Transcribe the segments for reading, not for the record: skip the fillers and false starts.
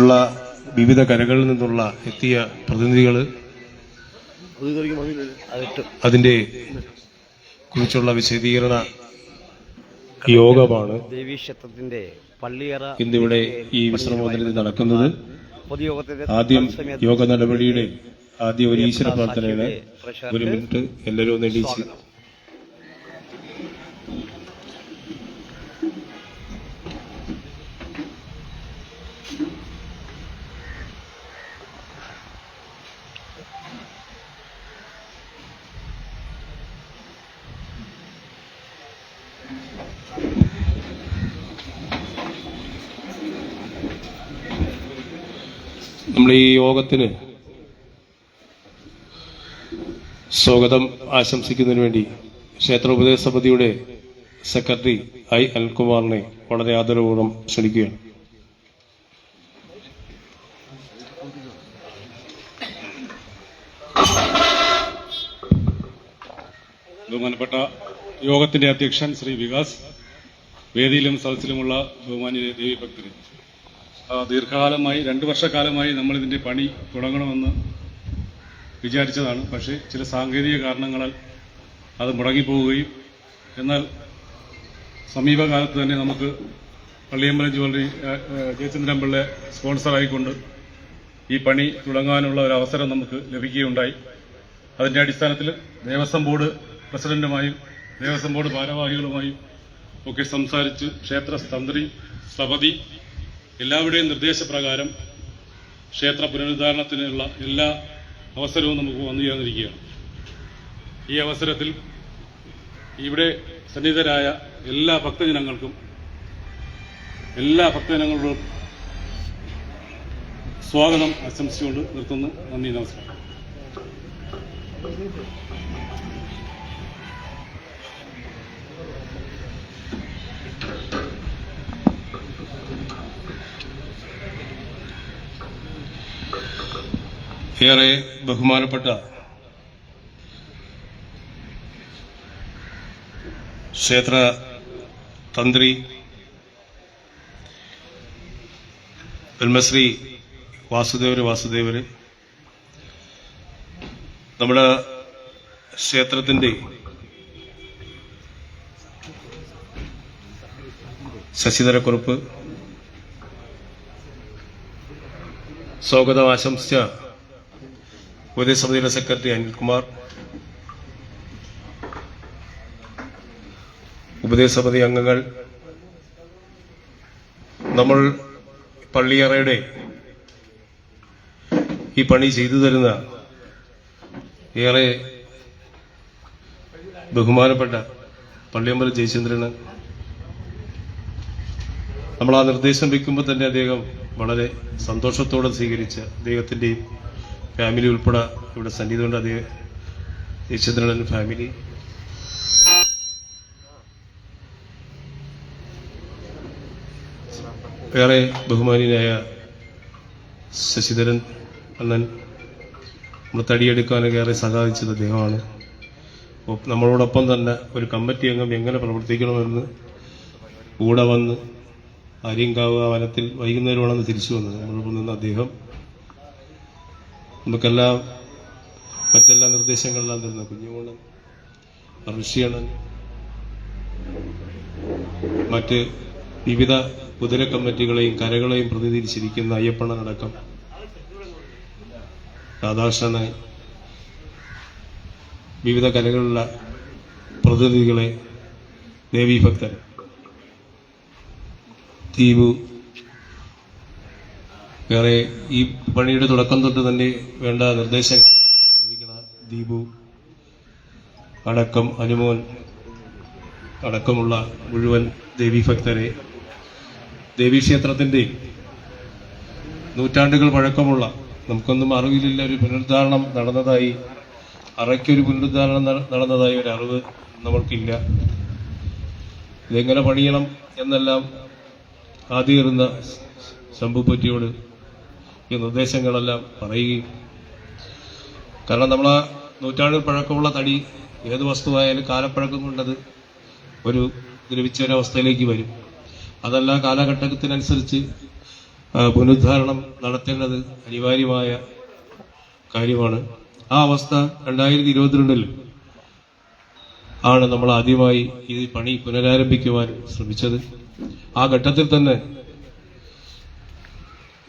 മറ്റുള്ള വിവിധ കരകളിൽ നിന്നുള്ള എത്തിയ പ്രതിനിധികൾ അതിൻ്റെ കുറിച്ചുള്ള വിശദീകരണ യോഗമാണ് ദേവീക്ഷേത്രത്തിന്റെ പള്ളിയറ ഇന്നിവിടെ ഈ വിശ്രമോദരത്തിൽ നടക്കുന്നത്. ആദ്യം യോഗ നടപടിയുടെ ആദ്യം ഒരു ഈശ്വര പ്രാർത്ഥനയാണ്. ഒരു മിനിറ്റ് എല്ലാവരും ഒന്ന് എണീച്ച് നമ്മൾ ഈ യോഗത്തിന് സ്വാഗതം ആശംസിക്കുന്നതിന് വേണ്ടി ക്ഷേത്ര ഉപദേശ സമിതിയുടെ സെക്രട്ടറി ഐ അനിൽകുമാറിനെ വളരെ ആദരപൂർവ്വം ക്ഷണിക്കുകയാണ്. ബഹുമാനപ്പെട്ട യോഗത്തിന്റെ അധ്യക്ഷൻ ശ്രീ വികാസ്, വേദിയിലും സദസ്സിലുമുള്ള ബഹുമാന്യ ദേവീഭക്തരെ, ദീർഘകാലമായി 2 വർഷക്കാലമായി നമ്മളിതിൻ്റെ പണി തുടങ്ങണമെന്ന് വിചാരിച്ചതാണ്. പക്ഷേ ചില സാങ്കേതിക കാരണങ്ങളാൽ അത് മുടങ്ങിപ്പോവുകയും എന്നാൽ സമീപകാലത്ത് തന്നെ നമുക്ക് പള്ളിയമ്പലം ജ്വല്ലറി ജയചന്ദ്രൻപിള്ളയെ സ്പോൺസറായിക്കൊണ്ട് ഈ പണി തുടങ്ങാനുള്ള ഒരു അവസരം നമുക്ക് ലഭിക്കുകയുണ്ടായി. അതിൻ്റെ അടിസ്ഥാനത്തിൽ ദേവസ്വം ബോർഡ് പ്രസിഡന്റുമായും ദേവസ്വം ബോർഡ് ഭാരവാഹികളുമായും ഒക്കെ സംസാരിച്ച് ക്ഷേത്ര തന്ത്രി സ്ഥപതി എല്ലാവരുടെയും നിർദ്ദേശപ്രകാരം ക്ഷേത്ര പുനരുദ്ധാരണത്തിനുള്ള എല്ലാ അവസരവും നമുക്ക് വന്നു ചേർന്നിരിക്കുകയാണ്. ഈ അവസരത്തിൽ ഇവിടെ സന്നിഹിതരായ എല്ലാ ഭക്തജനങ്ങളോടും സ്വാഗതം ആശംസിച്ചുകൊണ്ട് നിർത്തുന്നു. നന്ദി, നമസ്കാരം. ഏറെ ബഹുമാനപ്പെട്ട ക്ഷേത്ര തന്ത്രി ബ്രഹ്മശ്രീ വാസുദേവര്, നമ്മുടെ ക്ഷേത്രത്തിന്റെ ശശിധരക്കുറുപ്പ്, സ്വാഗതം ആശംസിച്ച ഉപദേശ സമിതിയുടെ സെക്രട്ടറി അനിൽകുമാർ, ഉപദേശ സമിതി അംഗങ്ങൾ, നമ്മൾ പള്ളിയറയുടെ ഈ പണി ചെയ്തു തരുന്ന ഏറെ ബഹുമാനപ്പെട്ട പള്ളിയമ്പലം ജയചന്ദ്രന്, നമ്മൾ ആ നിർദ്ദേശം വയ്ക്കുമ്പോൾ തന്നെ അദ്ദേഹം വളരെ സന്തോഷത്തോടെ സ്വീകരിച്ച അദ്ദേഹത്തിൻ്റെയും ഫാമിലി ഉൾപ്പെടെ ഇവിടെ സന്നിധിയുണ്ട്. അദ്ദേഹം ജയചന്ദ്രൻ ഫാമിലി, ഏറെ ബഹുമാനിയായ ശശിധരൻ അണ്ണൻ, നമ്മൾ തടിയെടുക്കാനൊക്കെ ഏറെ സഹായിച്ചത് അദ്ദേഹമാണ്. നമ്മളോടൊപ്പം തന്നെ ഒരു കമ്മിറ്റി അംഗം എങ്ങനെ പ്രവർത്തിക്കണമെന്ന് കൂടെ വന്ന് ആര്യങ്കാവ് വനത്തിൽ വൈകുന്നേരമാണെന്ന് തിരിച്ചു വന്നത്. നമ്മളോടൊപ്പം നിന്ന് അദ്ദേഹം നമുക്കെല്ലാം മറ്റെല്ലാ നിർദ്ദേശങ്ങളെല്ലാം തരുന്ന കുഞ്ഞുമോള്, ഋഷിയണൻ, മറ്റ് വിവിധ കുതിര കമ്മിറ്റികളെയും കരകളെയും പ്രതിനിധീകരിച്ചിരിക്കുന്ന അയ്യപ്പണ്ണനടക്കം രാധാകൃഷ്ണനായി വിവിധ കരകളിലുള്ള പ്രതിനിധികളെ, ദേവീഭക്തർ, ദീപു, വേറെ ഈ പണിയുടെ തുടക്കം തൊട്ട് തന്നെ വേണ്ട നിർദ്ദേശങ്ങൾ ദീപു അടക്കം, അനുമോൻ അടക്കമുള്ള മുഴുവൻ ദേവീഭക്തരെ, ദേവീക്ഷേത്രത്തിന്റെ നൂറ്റാണ്ടുകൾ പഴക്കമുള്ള, നമുക്കൊന്നും അറിവിലില്ല, ഒരു പുനരുദ്ധാരണം നടന്നതായി, അറയ്ക്കൊരു പുനരുദ്ധാരണം നടന്നതായി ഒരു അറിവ് നമ്മൾക്കില്ല. ഇതെങ്ങനെ പണിയണം എന്നെല്ലാം ആദ്യം ഇരുന്ന ശംഭുപ്പറ്റിയോട് ഈ നിർദ്ദേശങ്ങളെല്ലാം പറയുകയും, കാരണം നമ്മളാ നൂറ്റാണ്ടുകൾ പഴക്കമുള്ള തടി ഏത് വസ്തുവായാലും കാലപ്പഴക്കം കൊണ്ടത് ഒരു ദ്രവിച്ചൊരവസ്ഥയിലേക്ക് വരും. അതെല്ലാം കാലഘട്ടത്തിനനുസരിച്ച് പുനരുദ്ധാരണം നടത്തേണ്ടത് അനിവാര്യമായ കാര്യമാണ്. ആ അവസ്ഥ 2022 ആണ് നമ്മൾ ആദ്യമായി ഈ പണി പുനരാരംഭിക്കുവാൻ ശ്രമിച്ചത്. ആ ഘട്ടത്തിൽ തന്നെ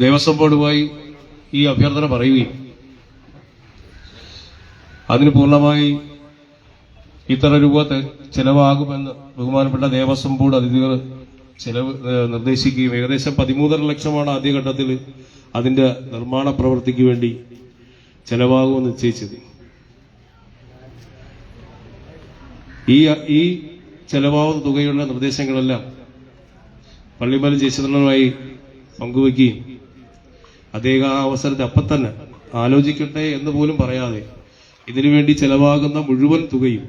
ദേവസ്വം ബോർഡുമായി ഈ അഭ്യർത്ഥന പറയുകയും അതിന് പൂർണ്ണമായി ഇത്ര രൂപ ചെലവാകുമെന്ന് ബഹുമാനപ്പെട്ട ദേവസ്വം ബോർഡ് അധികൃതർ ചെലവ് നിർദ്ദേശിക്കുകയും ഏകദേശം 13.5 ലക്ഷമാണ് ആദ്യഘട്ടത്തിൽ അതിന്റെ നിർമ്മാണ പ്രവൃത്തിക്ക് വേണ്ടി ചെലവാകുമെന്ന് നിശ്ചയിച്ചത്. ഈ ചെലവാകുന്ന തുകയുള്ള നിർദ്ദേശങ്ങളെല്ലാം പള്ളിമല ജയചന്ദ്രനുമായി പങ്കുവയ്ക്കുകയും അദ്ദേഹം ആ അവസരത്തെ അപ്പം തന്നെ ആലോചിക്കട്ടെ എന്ന് പോലും പറയാതെ ഇതിനുവേണ്ടി ചെലവാകുന്ന മുഴുവൻ തുകയും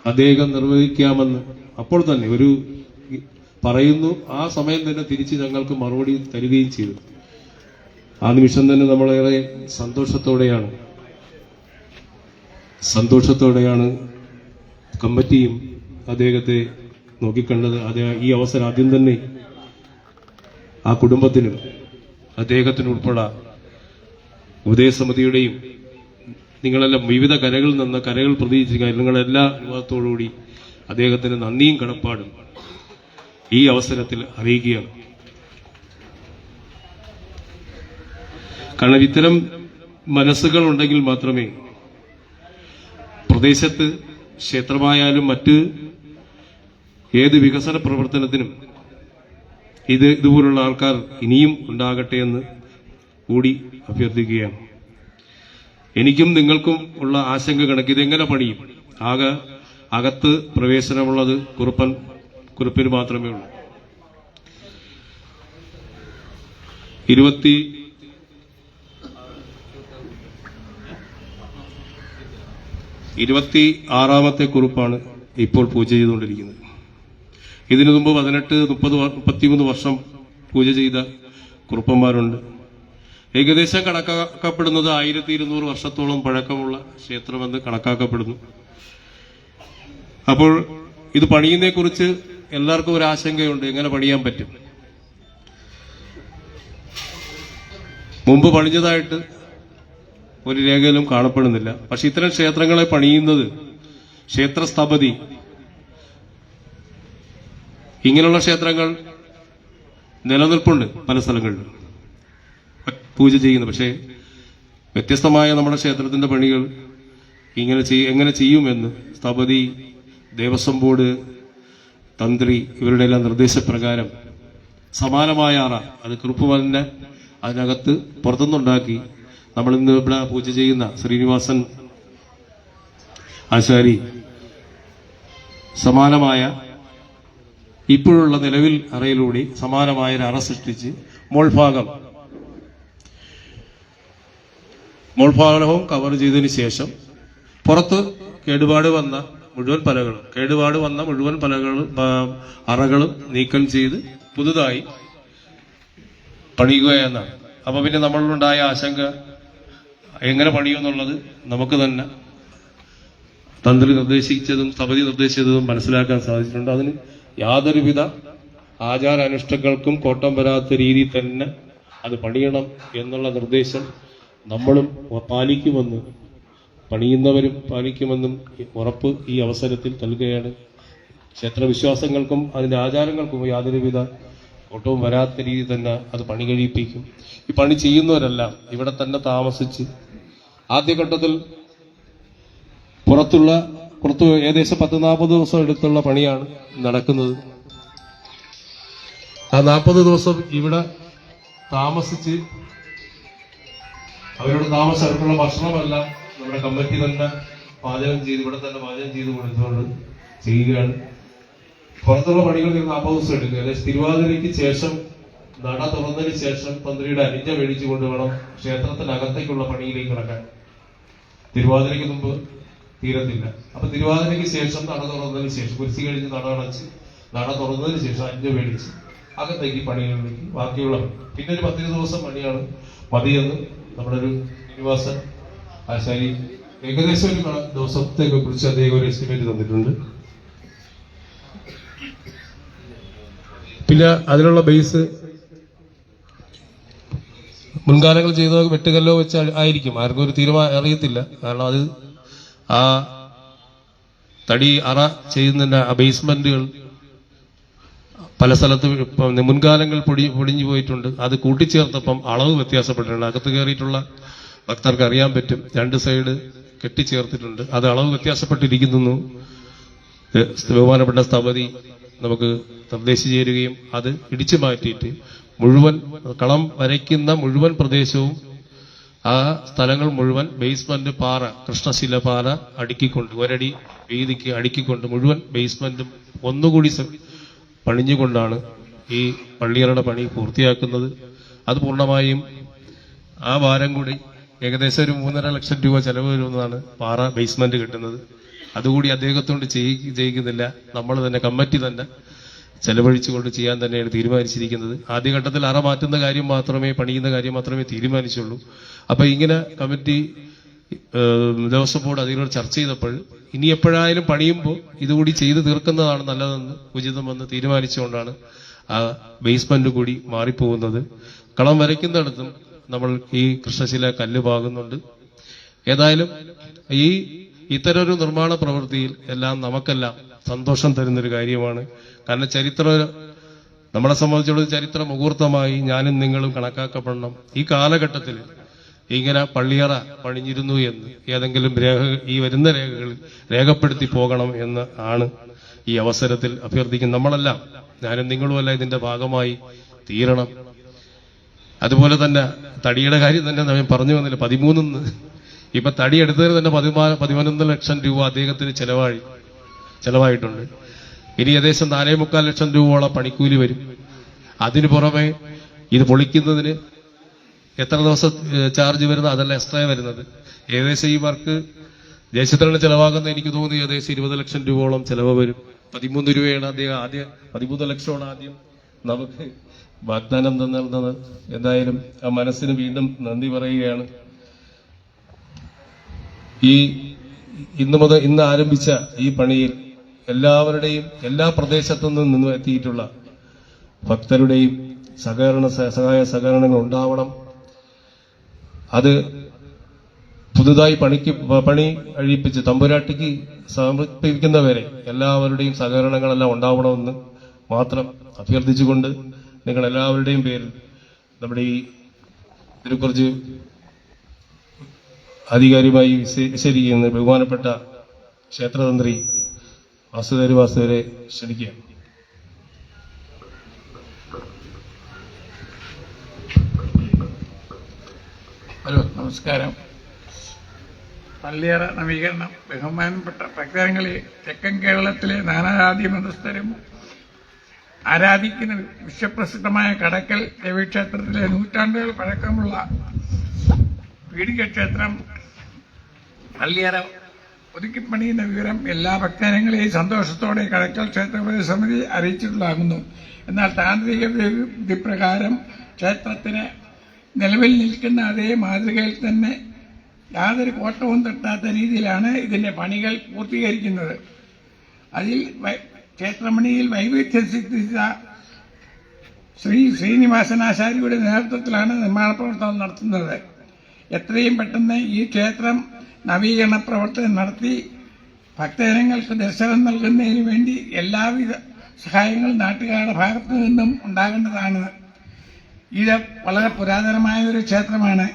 അദ്ദേഹം നിർവഹിക്കാമെന്ന് അപ്പോൾ തന്നെ ഒരു പറയുന്നു. ആ സമയം തന്നെ തിരിച്ച് ഞങ്ങൾക്ക് മറുപടി തരികയും ചെയ്തു. ആ നിമിഷം തന്നെ നമ്മളേറെ സന്തോഷത്തോടെയാണ് കമ്മിറ്റിയും അദ്ദേഹത്തെ നോക്കിക്കണ്ടത്. ഈ അവസരം ആദ്യം തന്നെ ആ കുടുംബത്തിനും അദ്ദേഹത്തിനുൾപ്പെടെ ഉപദേശസമിതിയുടെയും നിങ്ങളെല്ലാം വിവിധ കരകളിൽ നിന്ന് കരകൾ പ്രതീക്ഷിക്കുക നിങ്ങളെല്ലാ അനുവാദത്തോടുകൂടി അദ്ദേഹത്തിന് നന്ദിയും കടപ്പാടും ഈ അവസരത്തിൽ അറിയിക്കുകയാണ്. കാരണം ഇത്തരം മനസ്സുകൾ ഉണ്ടെങ്കിൽ മാത്രമേ പ്രദേശത്ത് ക്ഷേത്രമായാലും മറ്റ് ഏത് വികസന പ്രവർത്തനത്തിനും ഇതുപോലുള്ള ആൾക്കാർ ഇനിയും ഉണ്ടാകട്ടെ എന്ന് കൂടി അഭ്യർത്ഥിക്കുകയാണ്. എനിക്കും നിങ്ങൾക്കും ഉള്ള ആശങ്ക കണക്ക് ഇതെങ്ങനെ പണിയും? ആകെ അകത്ത് പ്രവേശനമുള്ളത് കുറുപ്പിന് മാത്രമേ ഉള്ളൂ. 26ാമത്തെ കുറുപ്പാണ് ഇപ്പോൾ പൂജ ചെയ്തുകൊണ്ടിരിക്കുന്നത്. ഇതിനു മുമ്പ് 18, 30, 33 വർഷം പൂജ ചെയ്ത കുറുപ്പന്മാരുണ്ട്. ഏകദേശം കണക്കാക്കപ്പെടുന്നത് 1200 വർഷത്തോളം പഴക്കമുള്ള ക്ഷേത്രമെന്ന് കണക്കാക്കപ്പെടുന്നു. അപ്പോൾ ഇത് പണിയുന്നതിനെക്കുറിച്ച് എല്ലാവർക്കും ഒരു ആശങ്കയുണ്ട്, എങ്ങനെ പണിയാൻ പറ്റും? മുമ്പ് പണിഞ്ഞതായിട്ട് ഒരു രേഖയിലും കാണപ്പെടുന്നില്ല. പക്ഷെ ഇത്തരം ക്ഷേത്രങ്ങളെ പണിയുന്നത് ക്ഷേത്രസ്ഥപതി, ഇങ്ങനെയുള്ള ക്ഷേത്രങ്ങൾ നിലനിൽപ്പുണ്ട് പല സ്ഥലങ്ങളിലും പൂജ ചെയ്യുന്നു. പക്ഷേ വ്യത്യസ്തമായ നമ്മുടെ ക്ഷേത്രത്തിന്റെ പണികൾ എങ്ങനെ ചെയ്യുമെന്ന് സ്ഥപതി, ദേവസ്വം ബോർഡ്, തന്ത്രി ഇവരുടെ എല്ലാം നിർദ്ദേശപ്രകാരം സമാനമായ അറ അത് കുറുപ്പുമലിനെ അതിനകത്ത് പുറത്തുനിന്നുണ്ടാക്കി നമ്മൾ ഇന്ന് ഇവിടെ പൂജ ചെയ്യുന്ന ശ്രീനിവാസൻ ആശാരി സമാനമായ ഇപ്പോഴുള്ള നിലവിൽ അറയിലൂടെ സമാനമായ ഒരു അറ സൃഷ്ടിച്ച് മോൾഭാഗവും കവർ ചെയ്തതിന് ശേഷം പുറത്ത് കേടുപാട് വന്ന മുഴുവൻ പലകളും അറകളും നീക്കം ചെയ്ത് പുതുതായി പണിയുക എന്നാണ്. അപ്പൊ പിന്നെ നമ്മളിലുണ്ടായ ആശങ്ക എങ്ങനെ പണിയുമെന്നുള്ളത് നമുക്ക് തന്നെ തന്ത്രി നിർദ്ദേശിച്ചതും സമിതി നിർദ്ദേശിച്ചതും മനസ്സിലാക്കാൻ സാധിച്ചിട്ടുണ്ട്. അതിന് യാതൊരുവിധ ആചാരാനുഷ്ഠാനങ്ങൾക്കും കോട്ടം വരാത്ത രീതിയിൽ തന്നെ അത് പണിയണം എന്നുള്ള നിർദ്ദേശം നമ്മളും പാലിക്കുമെന്ന് പണിയുന്നവരും പാലിക്കുമെന്നും ഉറപ്പ് ഈ അവസരത്തിൽ നൽകുകയാണ്. ക്ഷേത്രവിശ്വാസങ്ങൾക്കും അതിന്റെ ആചാരങ്ങൾക്കും യാതൊരുവിധ കോട്ടവും വരാത്ത രീതിയിൽ തന്നെ അത് പണി കഴിപ്പിക്കും. ഈ പണി ചെയ്യുന്നവരെല്ലാം ഇവിടെ തന്നെ താമസിച്ച് ആദ്യഘട്ടത്തിൽ പുറത്ത് ഏകദേശം 10-40 ദിവസം എടുത്തുള്ള പണിയാണ് നടക്കുന്നത്. ആ 40 ദിവസം ഇവിടെ താമസിച്ച് അവരുടെ താമസത്തിനുള്ള ഭക്ഷണമെല്ലാം നമ്മുടെ കമ്മിറ്റി തന്നെ ഇവിടെ തന്നെ പാചകം ചെയ്ത് കൊടുത്തുകൊണ്ട് ചെയ്യുകയാണ്. പുറത്തുള്ള പണികൾ 40 ദിവസം എടുക്കുക. അതായത് തിരുവാതിരയ്ക്ക് ശേഷം നട തുറന്നതിന് ശേഷം തന്ത്രിയുടെ അനുജ്ഞ മേടിച്ചുകൊണ്ട് വേണം ക്ഷേത്രത്തിനകത്തേക്കുള്ള പണിയിലേക്ക് കിടക്കാൻ. തിരുവാതിരയ്ക്ക് മുമ്പ് തീരത്തില്ല. അപ്പൊ തിരുവാതിരയ്ക്ക് ശേഷം നട തുറന്നതിന് ശേഷം കുരിശി കഴിഞ്ഞ് നട തുറന്നതിന് ശേഷം അനുജ്ഞ മേടിച്ച് അകത്തേക്ക് പണികളിലേക്ക് ബാക്കിയുള്ള പിന്നെ ഒരു 10 ദിവസം പണിയാണ് മതിയെന്ന് നമ്മുടെ ഒരു ശ്രീനിവാസൻ ആശാരി ഏകദേശം ഒരു ദിവസത്തേക്ക് കുറിച്ച് അദ്ദേഹം ഒരു എസ്റ്റിമേറ്റ് തന്നിട്ടുണ്ട്. പിന്നെ അതിനുള്ള ബേസ് മുൻകാലങ്ങൾ ചെയ്ത വെട്ടുകല്ലോ വെച്ച് ആയിരിക്കും, ആർക്കും ഒരു തീരുമാനം അറിയത്തില്ല. കാരണം അത് ആ തടി അറ ചെയ്യുന്നതിന്റെ ആ ബേസ്മെന്റുകൾ പല സ്ഥലത്തും മുൻകാലങ്ങൾ പൊടിഞ്ഞു പോയിട്ടുണ്ട്. അത് കൂട്ടിച്ചേർത്തപ്പം അളവ് വ്യത്യാസപ്പെട്ടിട്ടുണ്ട്. അകത്ത് കയറിയിട്ടുള്ള ഭക്തർക്ക് അറിയാൻ പറ്റും, രണ്ട് സൈഡ് കെട്ടിച്ചേർത്തിട്ടുണ്ട്. അത് അളവ് വ്യത്യാസപ്പെട്ടിരിക്കുന്നു. ബഹുമാനപ്പെട്ട സ്ഥപതി നമുക്ക് നിർദ്ദേശിച്ചു ചേരുകയും അത് ഇടിച്ചു മാറ്റിയിട്ട് മുഴുവൻ കളം വരയ്ക്കുന്ന മുഴുവൻ പ്രദേശവും ആ സ്ഥലങ്ങൾ മുഴുവൻ ബേസ്മെന്റ് പാറ, കൃഷ്ണശില പാറ അടുക്കിക്കൊണ്ട് ഒരടി വീതിക്ക് അടുക്കിക്കൊണ്ട് മുഴുവൻ ബേസ്മെന്റും ഒന്നുകൂടി പണിഞ്ഞുകൊണ്ടാണ് ഈ പള്ളിയറയുടെ പണി പൂർത്തിയാക്കുന്നത്. അത് പൂർണ്ണമായും ആ ഭാരം കൂടി ഏകദേശം ഒരു 3.5 ലക്ഷം രൂപ ചെലവ് വരുമെന്നാണ് പാറ ബേസ്മെന്റ് കിട്ടുന്നത്. അതുകൂടി അദ്ദേഹത്തോണ്ട് ചെയ്യിക്കുന്നില്ല, നമ്മൾ തന്നെ കമ്മിറ്റി തന്നെ ചെലവഴിച്ചുകൊണ്ട് ചെയ്യാൻ തന്നെയാണ് തീരുമാനിച്ചിരിക്കുന്നത്. ആദ്യഘട്ടത്തിൽ അറ മാറ്റുന്ന കാര്യം മാത്രമേ, പണിയുന്ന കാര്യം മാത്രമേ തീരുമാനിച്ചുള്ളൂ. അപ്പൊ ഇങ്ങനെ കമ്മിറ്റി ദേവസ്വം ബോർഡ് അതിനോട് ചർച്ച ചെയ്തപ്പോൾ ഇനി എപ്പോഴായാലും പണിയുമ്പോൾ ഇതുകൂടി ചെയ്തു തീർക്കുന്നതാണ് നല്ലതെന്ന് ഉചിതമെന്ന് തീരുമാനിച്ചുകൊണ്ടാണ് ആ ബേസ്മെന്റ് കൂടി മാറിപ്പോകുന്നത്. കളം വരയ്ക്കുന്നിടത്തും നമ്മൾ ഈ കൃഷ്ണശില കല്ല് പാകുന്നുണ്ട്. ഏതായാലും ഇത്തരം ഒരു നിർമ്മാണ പ്രവൃത്തിയിൽ എല്ലാം നമുക്കെല്ലാം സന്തോഷം തരുന്നൊരു കാര്യമാണ്. കാരണം നമ്മളെ സംബന്ധിച്ചുള്ള ചരിത്ര മുഹൂർത്തമായി ഞാനും നിങ്ങളും കണക്കാക്കപ്പെടണം. ഈ കാലഘട്ടത്തിൽ ഇങ്ങനെ പള്ളിയറ പണിഞ്ഞിരുന്നു എന്ന് ഏതെങ്കിലും ഈ വരുന്ന രേഖകളിൽ രേഖപ്പെടുത്തി പോകണം എന്ന് ആണ് ഈ അവസരത്തിൽ അഭ്യർത്ഥിക്കുന്നത്. നമ്മളെല്ലാം, ഞാനും നിങ്ങളുമല്ല ഇതിന്റെ ഭാഗമായി തീരണം. അതുപോലെ തന്നെ തടിയുടെ കാര്യം തന്നെ ഞാൻ പറഞ്ഞു വന്നില്ല. 13 ഇപ്പൊ തടി എടുത്തതിന് തന്നെ 11 ലക്ഷം രൂപ അദ്ദേഹത്തിന് ചെലവായിട്ടുണ്ട്. ഇനി ഏകദേശം 4.25 ലക്ഷം രൂപയോളം പണിക്കൂലി വരും. അതിനു പുറമെ ഇത് പൊളിക്കുന്നതിന് എത്ര ദിവസം ചാർജ് വരുന്നത്, അതല്ല എക്സ്ട്രാ വരുന്നത്. ഏകദേശം ഈ വർക്ക് ജയചിത്രന് ചെലവാകുന്ന എനിക്ക് തോന്നുന്നു ഏകദേശം 20 ലക്ഷം രൂപയോളം ചെലവ് വരും. 13 രൂപയാണ് ആദ്യം 13 ലക്ഷമാണ് ആദ്യം നമുക്ക് വാഗ്ദാനം തന്നത്. എന്തായാലും ആ മനസ്സിന് വീണ്ടും നന്ദി പറയുകയാണ്. ഇന്ന് ആരംഭിച്ച ഈ പണിയിൽ എല്ലാവരുടെയും എല്ലാ പ്രദേശത്തു നിന്നും എത്തിയിട്ടുള്ള ഭക്തരുടെയും സഹായ സഹകരണങ്ങൾ ഉണ്ടാവണം. അത് പുതുതായി പണി കഴിപ്പിച്ച് തമ്പുരാട്ടിക്ക് സമർപ്പിക്കുന്നവരെ എല്ലാവരുടെയും സഹകരണങ്ങളെല്ലാം ഉണ്ടാവണമെന്ന് മാത്രം അഭ്യർത്ഥിച്ചുകൊണ്ട് നിങ്ങൾ എല്ലാവരുടെയും പേരിൽ നമ്മുടെ ഇതിനെക്കുറിച്ച് ആധികാരികമായി വിശദീകരിക്കുന്ന ബഹുമാനപ്പെട്ട ക്ഷേത്രതന്ത്രി വാസുദേവരെ ക്ഷണിക്കുകയാണ്. ഹലോ, നമസ്കാരം. പള്ളിയറ നവീകരണം ബഹുമാനപ്പെട്ട ഭക്തജനങ്ങളെ, തെക്കൻ കേരളത്തിലെ നാനാജാതി മതസ്ഥരും ആരാധിക്കുന്ന വിശ്വപ്രസിദ്ധമായ കടക്കൽ ദേവീക്ഷേത്രത്തിലെ നൂറ്റാണ്ടുകൾ പഴക്കമുള്ള പീഠിക ക്ഷേത്രം പള്ളിയറ ഒതുക്കിപ്പണിയുന്ന വിവരം എല്ലാ ഭക്തജനങ്ങളെയും സന്തോഷത്തോടെ കടക്കൽ ക്ഷേത്ര സമിതി അറിയിച്ചിട്ടുണ്ടാകുന്നു. എന്നാൽ താന്ത്രിക വിധിപ്രകാരം ക്ഷേത്രത്തിന് നിലവിൽ നിൽക്കുന്ന അതേ മാതൃകയിൽ തന്നെ യാതൊരു കോട്ടവും തട്ടാത്ത രീതിയിലാണ് ഇതിന്റെ പണികൾ പൂർത്തീകരിക്കുന്നത്. അതിൽ ക്ഷേത്രമണിയിൽ വൈവിധ്യം സിദ്ധിച്ച ശ്രീനിവാസനാചാര്യയുടെ നേതൃത്വത്തിലാണ് നിർമ്മാണ പ്രവർത്തനം നടത്തുന്നത്. എത്രയും പെട്ടെന്ന് ഈ ക്ഷേത്രം നവീകരണ പ്രവർത്തനം നടത്തി ഭക്തജനങ്ങൾക്ക് ദർശനം നൽകുന്നതിന് വേണ്ടി എല്ലാവിധ സഹായങ്ങളും നാട്ടുകാരുടെ ഭാഗത്തു നിന്നും ഉണ്ടാകേണ്ടതാണ്. ഇത് വളരെ പുരാതനമായ ഒരു ക്ഷേത്രമാണ്.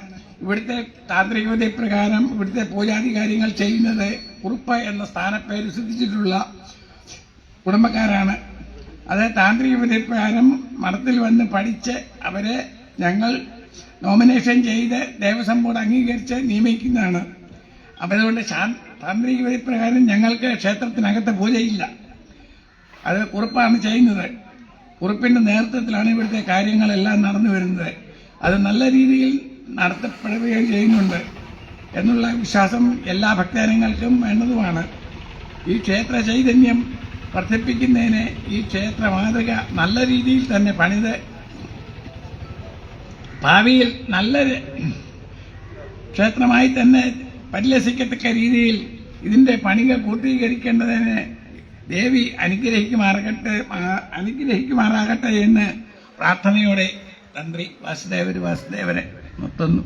ഇവിടുത്തെ താന്ത്രികവിധി പ്രകാരം ഇവിടുത്തെ പൂജാതി കാര്യങ്ങൾ ചെയ്യുന്നത് കുറുപ്പ് എന്ന സ്ഥാനപ്പേര് സിദ്ധിച്ചിട്ടുള്ള കുടുംബക്കാരാണ്. അത് താന്ത്രിക വിധി പ്രകാരം മഠത്തിൽ വന്ന് പഠിച്ച് അവരെ ഞങ്ങൾ നോമിനേഷൻ ചെയ്ത് ദേവസ്വം ബോർഡ് അംഗീകരിച്ച് നിയമിക്കുന്നതാണ്. അതുകൊണ്ട് താന്ത്രിക വിധി പ്രകാരം ഞങ്ങൾക്ക് ക്ഷേത്രത്തിനകത്ത് പൂജയില്ല. അത് കുറുപ്പാണ് ചെയ്യുന്നത്. കുറുപ്പിന്റെ നേതൃത്വത്തിലാണ് ഇവിടുത്തെ കാര്യങ്ങളെല്ലാം നടന്നു വരുന്നത്. അത് നല്ല രീതിയിൽ നടത്തപ്പെടുകയും ചെയ്യുന്നുണ്ട് എന്നുള്ള വിശ്വാസം എല്ലാ ഭക്തജനങ്ങൾക്കും വേണ്ടതുമാണ്. ഈ ക്ഷേത്ര ചൈതന്യം വർദ്ധിപ്പിക്കുന്നതിന് ഈ ക്ഷേത്ര മാതൃക നല്ല രീതിയിൽ തന്നെ പണിത് ഭാവിയിൽ നല്ലൊരു ക്ഷേത്രമായി തന്നെ പരിലസിക്കത്തക്ക രീതിയിൽ ഇതിന്റെ പണികൾ പൂർത്തീകരിക്കേണ്ടതിന് ദേവി അനുഗ്രഹിക്കുമാറാകട്ടെ എന്ന് പ്രാർത്ഥനയോടെ തന്ത്രി വാസുദേവനെ നിർത്തുന്നു.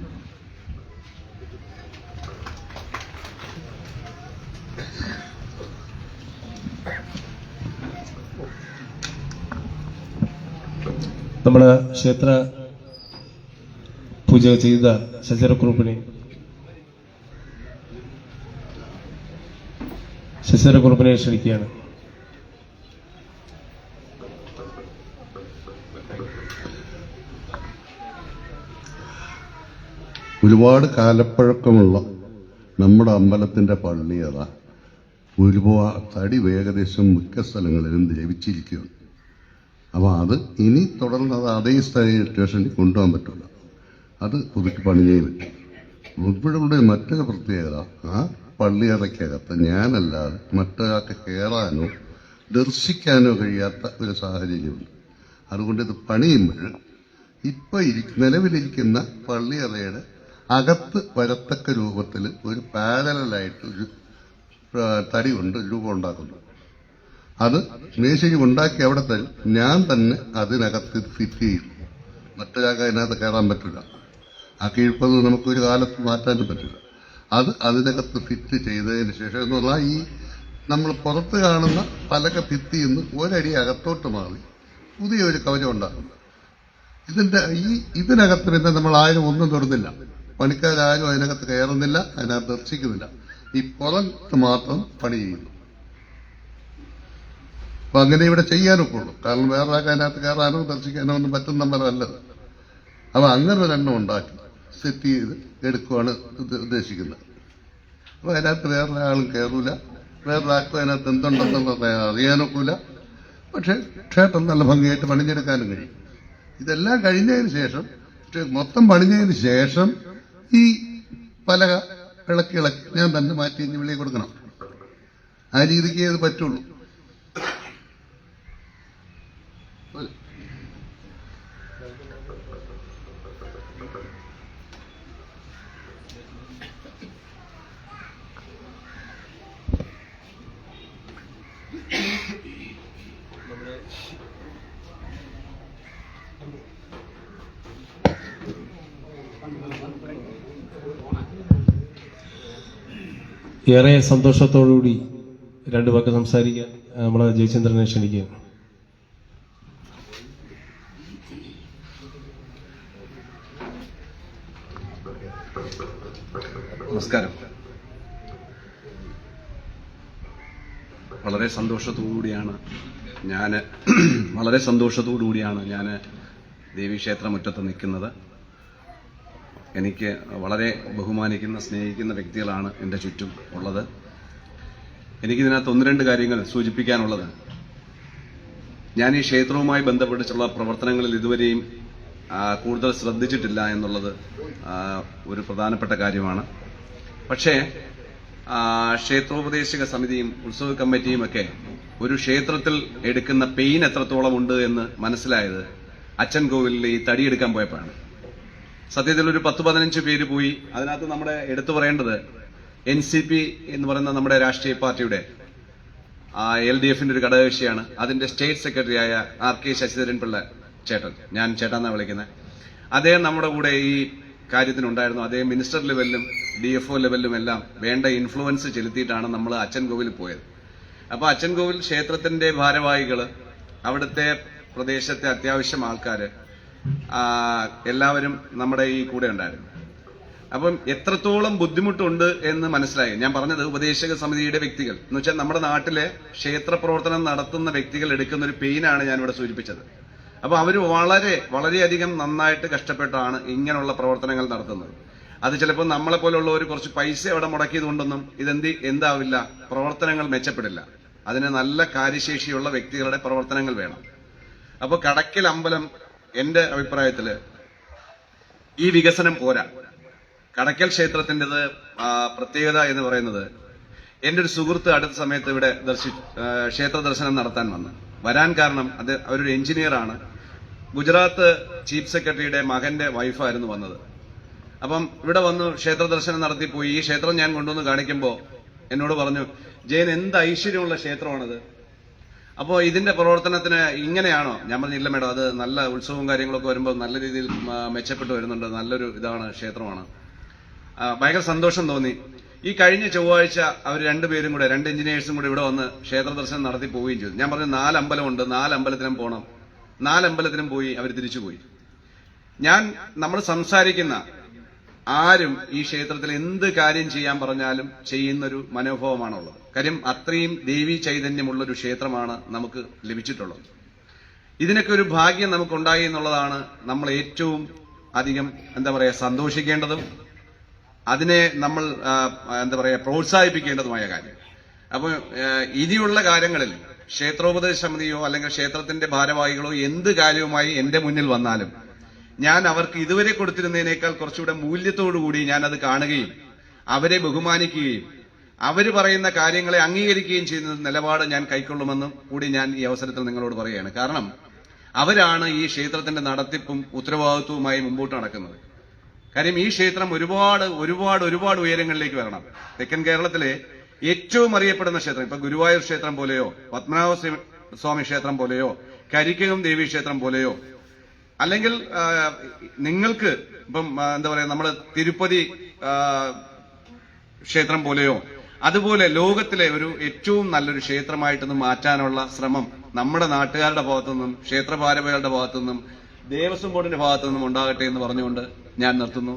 നമ്മൾ ക്ഷേത്ര പൂജ ചെയ്ത ശശിരക്കുറുപ്പിനെ ക്ഷണിക്കുകയാണ്. ഒരുപാട് കാലപ്പഴക്കമുള്ള നമ്മുടെ അമ്പലത്തിന്റെ പള്ളിയറ ഒരുപാട് തടി ഏകദേശം മിക്ക സ്ഥലങ്ങളിലും ദ്രവിച്ചിരിക്കുകയാണ്. അപ്പോൾ അത് ഇനി തുടർന്ന് അത് അതേ സ്റ്റേഷനിൽ കൊണ്ടുപോകാൻ പറ്റില്ല. അത് പുതുക്കി പണിഞ്ഞേ പറ്റും. ഇവിടുള്ള മറ്റൊരു പ്രത്യേകത, ആ പള്ളിയറയ്ക്കകത്ത് ഞാനല്ലാതെ മറ്റൊരാൾക്ക് കയറാനോ ദർശിക്കാനോ കഴിയാത്ത ഒരു സാഹചര്യമുണ്ട്. അതുകൊണ്ട് ഇത് പണിയുമ്പോൾ ഇപ്പൊ നിലവിലിരിക്കുന്ന പള്ളിയറയുടെ അകത്ത് വരത്തക്ക രൂപത്തിൽ ഒരു പാരലായിട്ട് ഒരു തടി കൊണ്ട് രൂപം ഉണ്ടാക്കുന്നു. അത് മേശരി ഉണ്ടാക്കി അവിടെ തരും. ഞാൻ തന്നെ അതിനകത്ത് ഫിറ്റ് ചെയ്യും. മറ്റൊരാൾക്ക് അതിനകത്ത് കയറാൻ പറ്റില്ല. ആ കീഴ്പ്പത് നമുക്കൊരു കാലത്ത് മാറ്റാനും പറ്റില്ല. അത് അതിനകത്ത് ഫിറ്റ് ചെയ്തതിന് ശേഷം എന്ന് പറഞ്ഞാൽ ഈ നമ്മൾ പുറത്ത് കാണുന്ന പലക ഭിത്തിയിൽ നിന്ന് ഒരടി അകത്തോട്ട് മാറി പുതിയൊരു കവചം ഉണ്ടാക്കുന്നു. ഇതിനകത്ത് പിന്നെ നമ്മൾ ആരും ഒന്നും തൊടുന്നില്ല. പണിക്കാരും അതിനകത്ത് കയറുന്നില്ല, അതിനകത്ത് ദർശിക്കുന്നില്ല. ഈ പുറത്ത് മാത്രം പണി ചെയ്യുന്നു. അപ്പൊ അങ്ങനെ ഇവിടെ ചെയ്യാനൊക്കെ ഉള്ളൂ. കാരണം വേറെ ആൾക്ക് അതിനകത്ത് കയറാനോ ദർശിക്കാനോ ഒന്നും പറ്റുന്ന നമ്പരല്ലത്. അപ്പൊ അങ്ങനെ ഒരെണ്ണം ഉണ്ടാക്കി സെറ്റ് ചെയ്ത് എടുക്കുവാണ് ഉദ്ദേശിക്കുന്നത്. അപ്പൊ അതിനകത്ത് വേറൊരാളും കയറൂല, വേറൊരാൾക്കും അതിനകത്ത് എന്തുണ്ടെന്നുള്ളത് അറിയാനൊക്കില്ല. പക്ഷെ ക്ഷേത്രം നല്ല ഭംഗിയായിട്ട് പണിഞ്ഞെടുക്കാനും കഴിയും. ഇതെല്ലാം കഴിഞ്ഞതിന് ശേഷം, മൊത്തം പണിഞ്ഞതിന് ശേഷം ഈ പലക ഇളക്കി ഞാൻ തന്നെ മാറ്റി വെളിയിൽ കൊടുക്കണം. ആ രീതിക്ക് അത് പറ്റുള്ളൂ. ഏറെ സന്തോഷത്തോടുകൂടി രണ്ടു വാക്ക് സംസാരിക്കാൻ നമ്മളെ ജയചന്ദ്രനെ ക്ഷണിക്കുക. നമസ്കാരം. വളരെ സന്തോഷത്തോടുകൂടിയാണ് ഞാൻ ദേവീക്ഷേത്ര മുറ്റത്ത് നിൽക്കുന്നത്. എനിക്ക് വളരെ ബഹുമാനിക്കുന്ന, സ്നേഹിക്കുന്ന വ്യക്തികളാണ് എൻ്റെ ചുറ്റും ഉള്ളത്. എനിക്കിതിനകത്ത് ഒന്ന് രണ്ട് കാര്യങ്ങൾ സൂചിപ്പിക്കാനുള്ളത്, ഞാൻ ഈ ക്ഷേത്രവുമായി ബന്ധപ്പെട്ടിട്ടുള്ള പ്രവർത്തനങ്ങളിൽ ഇതുവരെയും കൂടുതൽ ശ്രദ്ധിച്ചിട്ടില്ല എന്നുള്ളത് ഒരു പ്രധാനപ്പെട്ട കാര്യമാണ്. പക്ഷേ ക്ഷേത്രോപദേശക സമിതിയും ഉത്സവ കമ്മിറ്റിയും ഒക്കെ ഒരു ക്ഷേത്രത്തിൽ എടുക്കുന്ന പെയിൻ എത്രത്തോളം ഉണ്ട് എന്ന് മനസ്സിലായത് അച്ഛൻ കോവിലിൽ ഈ തടിയെടുക്കാൻ പോയപ്പോഴാണ്. സത്യത്തിൽ ഒരു 10-15 പേര് പോയി. അതിനകത്ത് നമ്മുടെ എടുത്തു പറയേണ്ടത് NCP എന്ന് പറയുന്ന നമ്മുടെ രാഷ്ട്രീയ പാർട്ടിയുടെ LDFന്റെ ഒരു ഘടകകക്ഷിയാണ്. അതിന്റെ സ്റ്റേറ്റ് സെക്രട്ടറിയായ RK ശശിധരൻ പിള്ള ചേട്ടൻ, ഞാൻ ചേട്ടാന്നാ വിളിക്കുന്നത്, അദ്ദേഹം നമ്മുടെ കൂടെ ഈ കാര്യത്തിനുണ്ടായിരുന്നു. അദ്ദേഹം മിനിസ്റ്റർ ലെവലിലും DFO ലെവലിലും എല്ലാം വേണ്ട ഇൻഫ്ലുവൻസ് ചെലുത്തിയിട്ടാണ് നമ്മൾ അച്ഛൻ കോവിൽ പോയത്. അപ്പൊ അച്ഛൻ കോവിൽ ക്ഷേത്രത്തിന്റെ ഭാരവാഹികള്, അവിടുത്തെ പ്രദേശത്തെ അത്യാവശ്യം ആൾക്കാര് എല്ലാവരും നമ്മുടെ ഈ കൂടെ ഉണ്ടായിരുന്നു. അപ്പം എത്രത്തോളം ബുദ്ധിമുട്ടുണ്ട് എന്ന് മനസ്സിലായി. ഞാൻ പറഞ്ഞത് ഉപദേശക സമിതിയുടെ വ്യക്തികൾ എന്ന് വെച്ചാൽ നമ്മുടെ നാട്ടിലെ ക്ഷേത്ര പ്രവർത്തനം നടത്തുന്ന വ്യക്തികൾ എടുക്കുന്ന ഒരു പെയിനാണ് ഞാനിവിടെ സൂചിപ്പിച്ചത്. അപ്പൊ അവര് വളരെയധികം നന്നായിട്ട് കഷ്ടപ്പെട്ടാണ് ഇങ്ങനെയുള്ള പ്രവർത്തനങ്ങൾ നടത്തുന്നത്. അത് ചിലപ്പോൾ നമ്മളെ പോലുള്ളവർ കുറച്ച് പൈസ അവിടെ മുടക്കിയത് കൊണ്ടൊന്നും എന്താവില്ല, പ്രവർത്തനങ്ങൾ മെച്ചപ്പെടില്ല. അതിന് നല്ല കാര്യശേഷിയുള്ള വ്യക്തികളുടെ പ്രവർത്തനങ്ങൾ വേണം. അപ്പൊ കടക്കൽ അമ്പലം എന്റെ അഭിപ്രായത്തില് ഈ വികസനം പോരാ. കടക്കൽ ക്ഷേത്രത്തിൻ്റെത് പ്രത്യേകത എന്ന് പറയുന്നത്, എന്റെ ഒരു സുഹൃത്ത് അടുത്ത സമയത്ത് ഇവിടെ ക്ഷേത്ര ദർശനം നടത്താൻ വരാൻ കാരണം അവരൊരു എഞ്ചിനീയറാണ്. ഗുജറാത്ത് ചീഫ് സെക്രട്ടറിയുടെ മകന്റെ വൈഫായിരുന്നു വന്നത്. അപ്പം ഇവിടെ വന്ന് ക്ഷേത്ര ദർശനം നടത്തിപ്പോയി. ഈ ക്ഷേത്രം ഞാൻ കൊണ്ടുവന്ന് കാണിക്കുമ്പോൾ എന്നോട് പറഞ്ഞു, ജയൻ എന്ത് ഐശ്വര്യമുള്ള ക്ഷേത്രമാണത്. അപ്പോൾ ഇതിന്റെ പ്രവർത്തനത്തിന് ഇങ്ങനെയാണോ? ഞാൻ പറഞ്ഞില്ല മേഡം, അത് നല്ല ഉത്സവവും കാര്യങ്ങളൊക്കെ വരുമ്പോൾ നല്ല രീതിയിൽ മെച്ചപ്പെട്ടു വരുന്നുണ്ട്. നല്ലൊരു ഇതാണ്, ക്ഷേത്രമാണ്. ഭയങ്കര സന്തോഷം തോന്നി. ഈ കഴിഞ്ഞ ചൊവ്വാഴ്ച അവർ രണ്ടുപേരും കൂടെ, 2 എഞ്ചിനീയേഴ്സും കൂടെ ഇവിടെ വന്ന് ക്ഷേത്ര ദർശനം നടത്തി പോവുകയും ചെയ്തു. ഞാൻ പറഞ്ഞു 4 അമ്പലമുണ്ട്, 4 അമ്പലത്തിനും പോകണം. 4 അമ്പലത്തിനും പോയി, അവർ തിരിച്ചുപോയി. നമ്മൾ സംസാരിക്കുന്ന ആരും ഈ ക്ഷേത്രത്തിൽ എന്ത് കാര്യം ചെയ്യാൻ പറഞ്ഞാലും ചെയ്യുന്നൊരു മനോഭാവമാണുള്ളത്. കാര്യം അത്രയും ദേവീ ചൈതന്യമുള്ളൊരു ക്ഷേത്രമാണ് നമുക്ക് ലഭിച്ചിട്ടുള്ളത്. ഇതിനൊക്കെ ഒരു ഭാഗ്യം നമുക്കുണ്ടായി എന്നുള്ളതാണ് നമ്മൾ ഏറ്റവും അധികം സന്തോഷിക്കേണ്ടതും അതിനെ നമ്മൾ പ്രോത്സാഹിപ്പിക്കേണ്ടതുമായ കാര്യം. അപ്പോൾ ഇനിയുള്ള കാര്യങ്ങളിൽ ക്ഷേത്രോപദേശ സമിതിയോ അല്ലെങ്കിൽ ക്ഷേത്രത്തിന്റെ ഭാരവാഹികളോ എന്ത് കാര്യവുമായി എന്റെ മുന്നിൽ വന്നാലും ഞാൻ അവർക്ക് ഇതുവരെ കൊടുത്തിരുന്നതിനേക്കാൾ കുറച്ചുകൂടെ മൂല്യത്തോടുകൂടി ഞാൻ അത് കാണുകയും അവരെ ബഹുമാനിക്കുകയും അവർ പറയുന്ന കാര്യങ്ങളെ അംഗീകരിക്കുകയും ചെയ്യുന്ന നിലപാട് ഞാൻ കൈക്കൊള്ളുമെന്നും കൂടി ഞാൻ ഈ അവസരത്തിൽ നിങ്ങളോട് പറയുകയാണ്. കാരണം അവരാണ് ഈ ക്ഷേത്രത്തിന്റെ നടത്തിപ്പും ഉത്തരവാദിത്വവുമായി മുമ്പോട്ട് നടക്കുന്നത്. കാര്യം ഈ ക്ഷേത്രം ഒരുപാട് ഉയരങ്ങളിലേക്ക് വരണം. തെക്കൻ കേരളത്തിലെ ഏറ്റവും അറിയപ്പെടുന്ന ക്ഷേത്രം, ഇപ്പൊ ഗുരുവായൂർ ക്ഷേത്രം പോലെയോ പത്മനാഭ സ്വാമി ക്ഷേത്രം പോലെയോ കരിക്കകം ദേവി ക്ഷേത്രം പോലെയോ അല്ലെങ്കിൽ നിങ്ങൾക്ക് ഇപ്പം നമ്മുടെ തിരുപ്പതി ക്ഷേത്രം പോലെയോ അതുപോലെ ലോകത്തിലെ ഒരു ഏറ്റവും നല്ലൊരു ക്ഷേത്രമായിട്ടൊന്ന് മാറ്റാനുള്ള ശ്രമം നമ്മുടെ നാട്ടുകാരുടെ ഭാഗത്തുനിന്നും ക്ഷേത്ര ഭാരവാഹികളുടെ ഭാഗത്തുനിന്നും ദേവസ്വം ബോർഡിന്റെ ഭാഗത്തുനിന്നും ഉണ്ടാകട്ടെ എന്ന് പറഞ്ഞുകൊണ്ട് ഞാൻ നിർത്തുന്നു.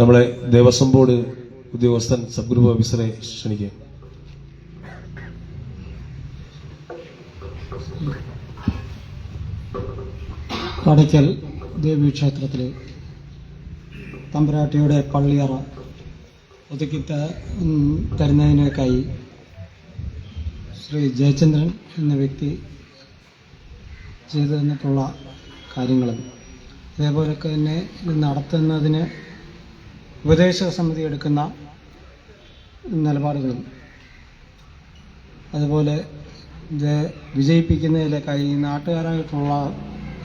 നമ്മളെ ദേവസ്വം ബോർഡ് ഉദ്യോഗസ്ഥൻ സബ് ഗ്രൂപ്പ് ഓഫീസറെ ക്ഷണിക്കുക. കടയ്ക്കൽ ദേവീക്ഷേത്രത്തിലെ തമ്പുരാട്ടിയുടെ പള്ളിയറ ഒതുക്കി തരുന്നതിനേക്കായി ശ്രീ ജയചന്ദ്രൻ എന്ന വ്യക്തി ചെയ്തു തന്നിട്ടുള്ള കാര്യങ്ങളും അതേപോലൊക്കെ തന്നെ ഇത് നടത്തുന്നതിന് ഉപദേശക സമിതി എടുക്കുന്ന നിലപാടുകളും അതുപോലെ ഇത് വിജയിപ്പിക്കുന്നതിലേക്കായി നാട്ടുകാരായിട്ടുള്ള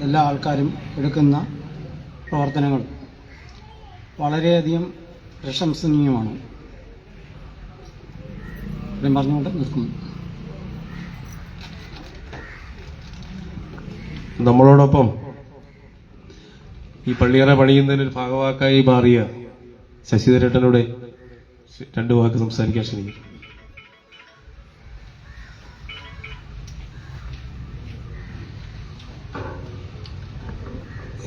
എല്ലാ ആൾക്കാരും എടുക്കുന്ന പ്രവർത്തനങ്ങൾ വളരെയധികം പ്രശംസനീയമാണ്. ഞാൻ പറഞ്ഞുകൊണ്ട് നിൽക്കുന്നു. നമ്മളോടൊപ്പം ഈ പള്ളിയറ പണിയുന്നതിനൊരു ഭാഗവാക്കായി മാറിയ ശശിധരേട്ടനോട് 2 വാക്ക് സംസാരിക്കാൻ ക്ഷണിക്കും.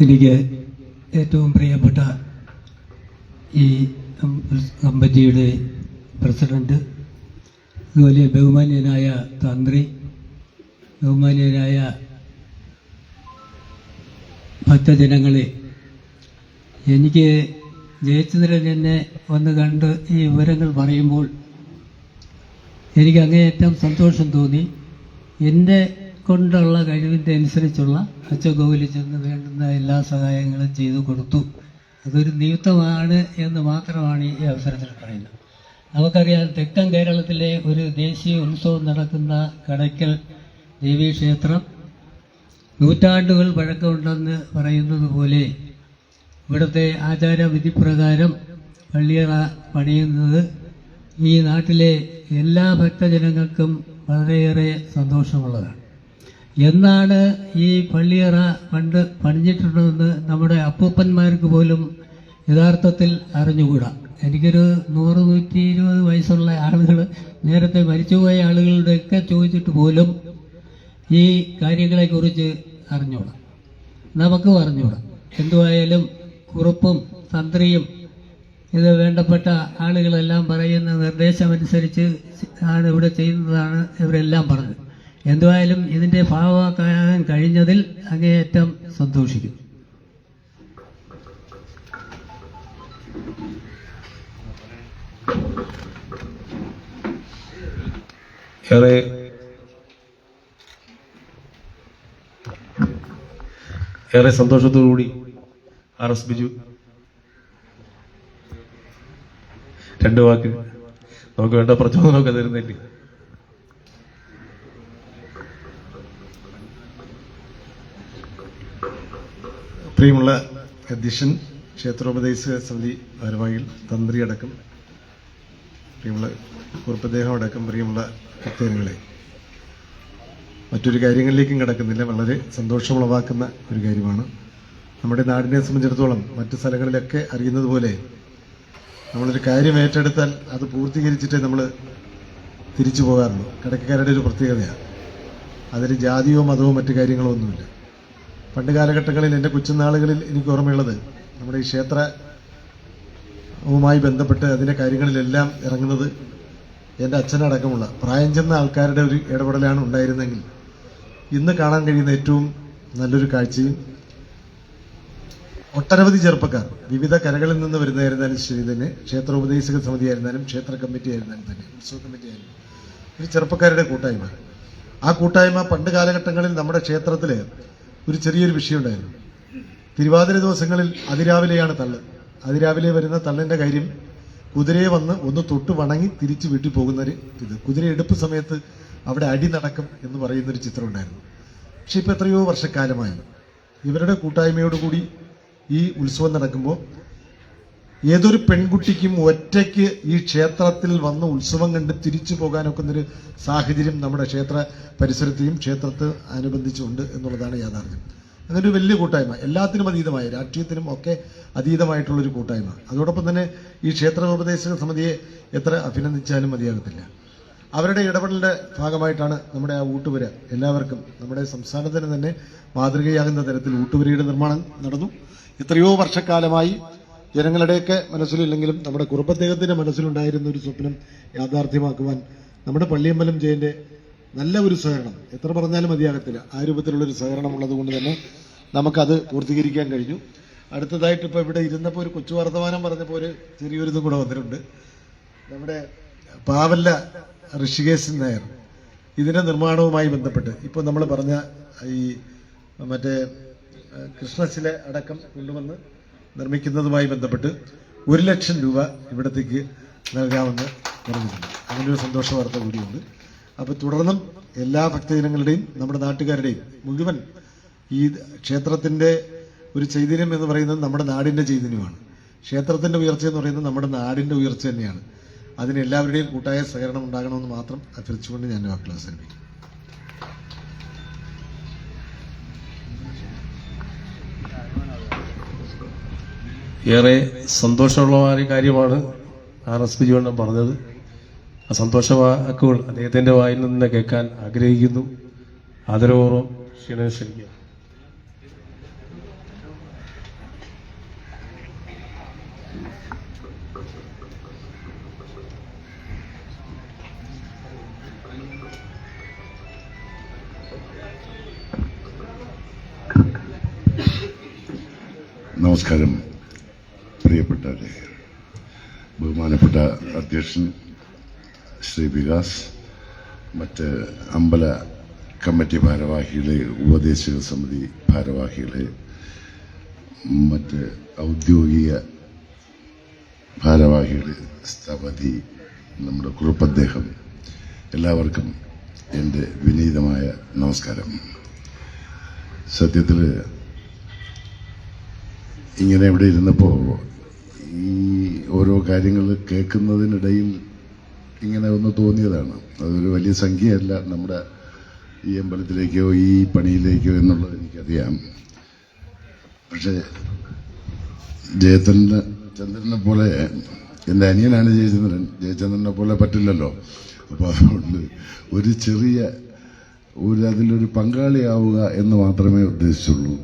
എനിക്ക് ഏറ്റവും പ്രിയപ്പെട്ട ഈ കമ്മിറ്റിയുടെ പ്രസിഡന്റ്, അതുപോലെ ബഹുമാന്യനായ തന്ത്രി, ബഹുമാന്യനായ ഭക്തജനങ്ങളെ, എനിക്ക് ജയചന്ദ്രൻ എന്നെ വന്ന് കണ്ട് ഈ വിവരങ്ങൾ പറയുമ്പോൾ എനിക്ക് അങ്ങേയറ്റം സന്തോഷം തോന്നി. എൻ്റെ കൊണ്ടുള്ള കഴിവിൻ്റെ അനുസരിച്ചുള്ള അച്ചൻകോവിലിൽ ചെന്ന് വേണ്ടുന്ന എല്ലാ സഹായങ്ങളും ചെയ്തു കൊടുത്തു. അതൊരു നിയുക്തമാണ് എന്ന് മാത്രമാണ് ഈ അവസരത്തിൽ പറയുന്നത്. നമുക്കറിയാം, തെക്കൻ കേരളത്തിലെ ഒരു ദേശീയ ഉത്സവം നടക്കുന്ന കടയ്ക്കൽ ദേവീക്ഷേത്രം നൂറ്റാണ്ടുകൾ പഴക്കമുണ്ടെന്ന് പറയുന്നത് പോലെ ഇവിടുത്തെ ആചാരവിധിപ്രകാരം പള്ളിയറ പണിയുന്നത് ഈ നാട്ടിലെ എല്ലാ ഭക്തജനങ്ങൾക്കും വളരെയേറെ സന്തോഷമുള്ളതാണ്. എന്നാണ് ഈ പള്ളിയറ പണ്ട് പണിഞ്ഞിട്ടുള്ളതെന്ന് നമ്മുടെ അപ്പൂപ്പന്മാർക്ക് പോലും യഥാർത്ഥത്തിൽ അറിഞ്ഞുകൂടാ. എനിക്കൊരു 100-120 വയസ്സുള്ള ആളുകൾ, നേരത്തെ മരിച്ചുപോയ ആളുകളുടെയൊക്കെ ചോദിച്ചിട്ട് പോലും ഈ കാര്യങ്ങളെക്കുറിച്ച് അറിഞ്ഞൂടാ, നമുക്കും അറിഞ്ഞൂടാ. എന്തുവായാലും കുറുപ്പും തന്ത്രിയും ഇത് വേണ്ടപ്പെട്ട ആളുകളെല്ലാം പറയുന്ന നിർദ്ദേശമനുസരിച്ച് ആണ് ഇവിടെ ചെയ്യുന്നതാണ് ഇവരെല്ലാം പറഞ്ഞത്. എന്തുവായാലും ഇതിന്റെ ഭാഗമാക്കാൻ കഴിഞ്ഞതിൽ അങ്ങേയറ്റം സന്തോഷിക്കുന്നു. ഏറെ സന്തോഷത്തോടുകൂടി RS ബിജു 2 വാക്ക് നമുക്ക് വേണ്ട പ്രചോദനമൊക്കെ തരുന്നില്ലേ. പ്രിയമുള്ള അധ്യക്ഷൻ, ക്ഷേത്രോപദേശക സമിതി ഭാരവാഹികൾ, തന്ത്രിയടക്കം, പ്രിയമുള്ള കുറുപ്പദ്ദേഹം അടക്കം, പ്രിയമുള്ള ഭക്തജനങ്ങളെ, മറ്റൊരു കാര്യങ്ങളിലേക്കും കിടക്കുന്നില്ല. വളരെ സന്തോഷമുളവാക്കുന്ന ഒരു കാര്യമാണ്. നമ്മുടെ നാടിനെ സംബന്ധിച്ചിടത്തോളം മറ്റു സ്ഥലങ്ങളിലൊക്കെ അറിയുന്നത് പോലെ നമ്മളൊരു കാര്യം ഏറ്റെടുത്താൽ അത് പൂർത്തീകരിച്ചിട്ടേ നമ്മൾ തിരിച്ചു പോകാറുള്ളൂ. കിടക്കക്കാരുടെ ഒരു പ്രത്യേകതയാണ്. അതിന് ജാതിയോ മതമോ മറ്റു കാര്യങ്ങളോ ഒന്നുമില്ല. പണ്ട് കാലഘട്ടങ്ങളിൽ, എൻ്റെ കൊച്ചുനാളുകളിൽ എനിക്ക് ഓർമ്മയുള്ളത്, നമ്മുടെ ഈ ക്ഷേത്രവുമായി ബന്ധപ്പെട്ട് അതിൻ്റെ കാര്യങ്ങളിലെല്ലാം ഇറങ്ങുന്നത് എൻ്റെ അച്ഛനടക്കമുള്ള പ്രായം ചെന്ന ആൾക്കാരുടെ ഒരു ഇടപെടലാണ് ഉണ്ടായിരുന്നെങ്കിൽ ഇന്ന് കാണാൻ കഴിയുന്ന ഏറ്റവും നല്ലൊരു കാഴ്ചയും ഒട്ടനവധി ചെറുപ്പക്കാർ വിവിധ കരകളിൽ നിന്ന് വരുന്നതായിരുന്നാലും ശരി തന്നെ, ക്ഷേത്രോപദേശക സമിതി ആയിരുന്നാലും ക്ഷേത്ര കമ്മിറ്റി ആയിരുന്നാലും തന്നെ, ഉത്സവ കമ്മിറ്റി ആയാലും, ഒരു ചെറുപ്പക്കാരുടെ കൂട്ടായ്മ. ആ കൂട്ടായ്മ പണ്ട് കാലഘട്ടങ്ങളിൽ നമ്മുടെ ക്ഷേത്രത്തിൽ ഒരു ചെറിയൊരു വിഷയം ഉണ്ടായിരുന്നു. തിരുവാതിര ദിവസങ്ങളിൽ അതിരാവിലെയാണ് തള്ള്. അതിരാവിലെ വരുന്ന തള്ളിൻ്റെ കാര്യം, കുതിരയെ വന്ന് ഒന്ന് തൊട്ട് വണങ്ങി തിരിച്ച് വീട്ടിൽ പോകുന്നൊരു ഇത്. കുതിരയെടുപ്പ് സമയത്ത് അവിടെ അടി നടക്കും എന്ന് പറയുന്നൊരു ചിത്രം ഉണ്ടായിരുന്നു. പക്ഷെ ഇപ്പം എത്രയോ വർഷക്കാലമായി ഇവരുടെ കൂട്ടായ്മയോടുകൂടി ഈ ഉത്സവം നടക്കുമ്പോൾ ഏതൊരു പെൺകുട്ടിക്കും ഒറ്റയ്ക്ക് ഈ ക്ഷേത്രത്തിൽ വന്ന് ഉത്സവം കണ്ട് തിരിച്ചു പോകാനൊക്കുന്നൊരു സാഹചര്യം നമ്മുടെ ക്ഷേത്ര പരിസരത്തെയും ക്ഷേത്രത്തെ അനുബന്ധിച്ചുണ്ട് എന്നുള്ളതാണ് യാഥാർത്ഥ്യം. അങ്ങനെ ഒരു വലിയ കൂട്ടായ്മ, എല്ലാത്തിനും അതീതമായ, രാഷ്ട്രീയത്തിനും ഒക്കെ അതീതമായിട്ടുള്ളൊരു കൂട്ടായ്മ. അതോടൊപ്പം തന്നെ ഈ ക്ഷേത്രോപദേശക സമിതിയെ എത്ര അഭിനന്ദിച്ചാലും മതിയാകത്തില്ല. അവരുടെ ഇടപെടലിൻ്റെ ഭാഗമായിട്ടാണ് നമ്മുടെ ആ ഊട്ടുപുര എല്ലാവർക്കും, നമ്മുടെ സംസ്ഥാനത്തിന് തന്നെ മാതൃകയാകുന്ന തരത്തിൽ ഊട്ടുപുരയുടെ നിർമ്മാണം നടന്നു. എത്രയോ വർഷക്കാലമായി ജനങ്ങളുടെയൊക്കെ മനസ്സിലില്ലെങ്കിലും നമ്മുടെ കുറുപ്പദ്ദേഹത്തിൻ്റെ മനസ്സിലുണ്ടായിരുന്ന ഒരു സ്വപ്നം യാഥാർത്ഥ്യമാക്കുവാൻ നമ്മുടെ പള്ളിയമ്പലം ജയൻ്റെ നല്ല ഒരു സഹകരണം, എത്ര പറഞ്ഞാലും മതിയാകത്തില്ല, ആ രൂപത്തിലുള്ളൊരു സഹകരണം ഉള്ളത് കൊണ്ട് തന്നെ നമുക്കത് പൂർത്തീകരിക്കാൻ കഴിഞ്ഞു. അടുത്തതായിട്ട് ഇപ്പോൾ ഇവിടെ ഇരുന്നപ്പോൾ ഒരു കൊച്ചു വർത്തമാനം പറഞ്ഞപ്പോൾ ഒരു ചെറിയൊരു ഇതും കൂടെ വന്നിട്ടുണ്ട്. നമ്മുടെ പാവല്ല ഋഷികേശൻ നായർ, ഇതിൻ്റെ നിർമ്മാണവുമായി ബന്ധപ്പെട്ട് ഇപ്പോൾ നമ്മൾ പറഞ്ഞ ഈ മറ്റേ കൃഷ്ണശില അടക്കം കൊണ്ടുവന്ന് നിർമ്മിക്കുന്നതുമായി ബന്ധപ്പെട്ട് 1 ലക്ഷം രൂപ ഇവിടത്തേക്ക് നൽകാമെന്ന് പറഞ്ഞിട്ടുണ്ട്. അങ്ങനൊരു സന്തോഷ വാർത്ത കൂടിയുണ്ട്. അപ്പോൾ തുടർന്നും എല്ലാ ഭക്തജനങ്ങളുടെയും നമ്മുടെ നാട്ടുകാരുടെയും മുഴുവൻ ഈ ക്ഷേത്രത്തിൻ്റെ ഒരു ചൈതന്യം എന്ന് പറയുന്നത് നമ്മുടെ നാടിൻ്റെ ചൈതന്യമാണ്. ക്ഷേത്രത്തിൻ്റെ ഉയർച്ച എന്ന് പറയുന്നത് നമ്മുടെ നാടിൻ്റെ ഉയർച്ച തന്നെയാണ്. അതിന് എല്ലാവരുടെയും കൂട്ടായ സഹകരണം ഉണ്ടാകണമെന്ന് മാത്രം അഭ്യർത്ഥിച്ചുകൊണ്ട് ഞാൻ വാക്കുകൾ അവസാനിപ്പിക്കും. ഏറെ സന്തോഷമുള്ള ഒരു കാര്യമാണ് RSP ജിയോണ്ണം പറഞ്ഞത്. ആ സന്തോഷ വാക്കുകൾ അദ്ദേഹത്തിൻ്റെ വായിൽ നിന്ന് കേൾക്കാൻ ആഗ്രഹിക്കുന്നു. ആദരപൂർവ്വം ക്ഷണിക്കുക. നമസ്കാരം. പ്രിയപ്പെട്ടവരെ, ബഹുമാനപ്പെട്ട അധ്യക്ഷൻ ശ്രീ വികാസ്, മറ്റ് അമ്പല കമ്മിറ്റി ഭാരവാഹികളെ, ഉപദേശക സമിതി ഭാരവാഹികളെ, മറ്റ് ഔദ്യോഗിക ഭാരവാഹികളെ, സ്ഥപതി, നമ്മുടെ കുറുപ്പദ്ദേഹം, എല്ലാവർക്കും എൻ്റെ വിനീതമായ നമസ്കാരം. സത്യത്തിൽ ഇങ്ങനെ ഇവിടെ ഇരുന്നപ്പോൾ ഈ ഓരോ കാര്യങ്ങൾ കേൾക്കുന്നതിനിടയിൽ ഇങ്ങനെ ഒന്ന് തോന്നിയതാണ്. അതൊരു വലിയ സംഖ്യയല്ല നമ്മുടെ ഈ അമ്പലത്തിലേക്കോ ഈ പണിയിലേക്കോ എന്നുള്ളത് എനിക്കറിയാം. പക്ഷേ ജയചന്ദ്രനെ പോലെ, എൻ്റെ അനിയനാണ് ജയചന്ദ്രനെ പോലെ പറ്റില്ലല്ലോ. അപ്പോൾ അതുകൊണ്ട് ഒരു ചെറിയ അതിലൊരു പങ്കാളിയാവുക എന്ന് മാത്രമേ ഉദ്ദേശിച്ചുള്ളൂ.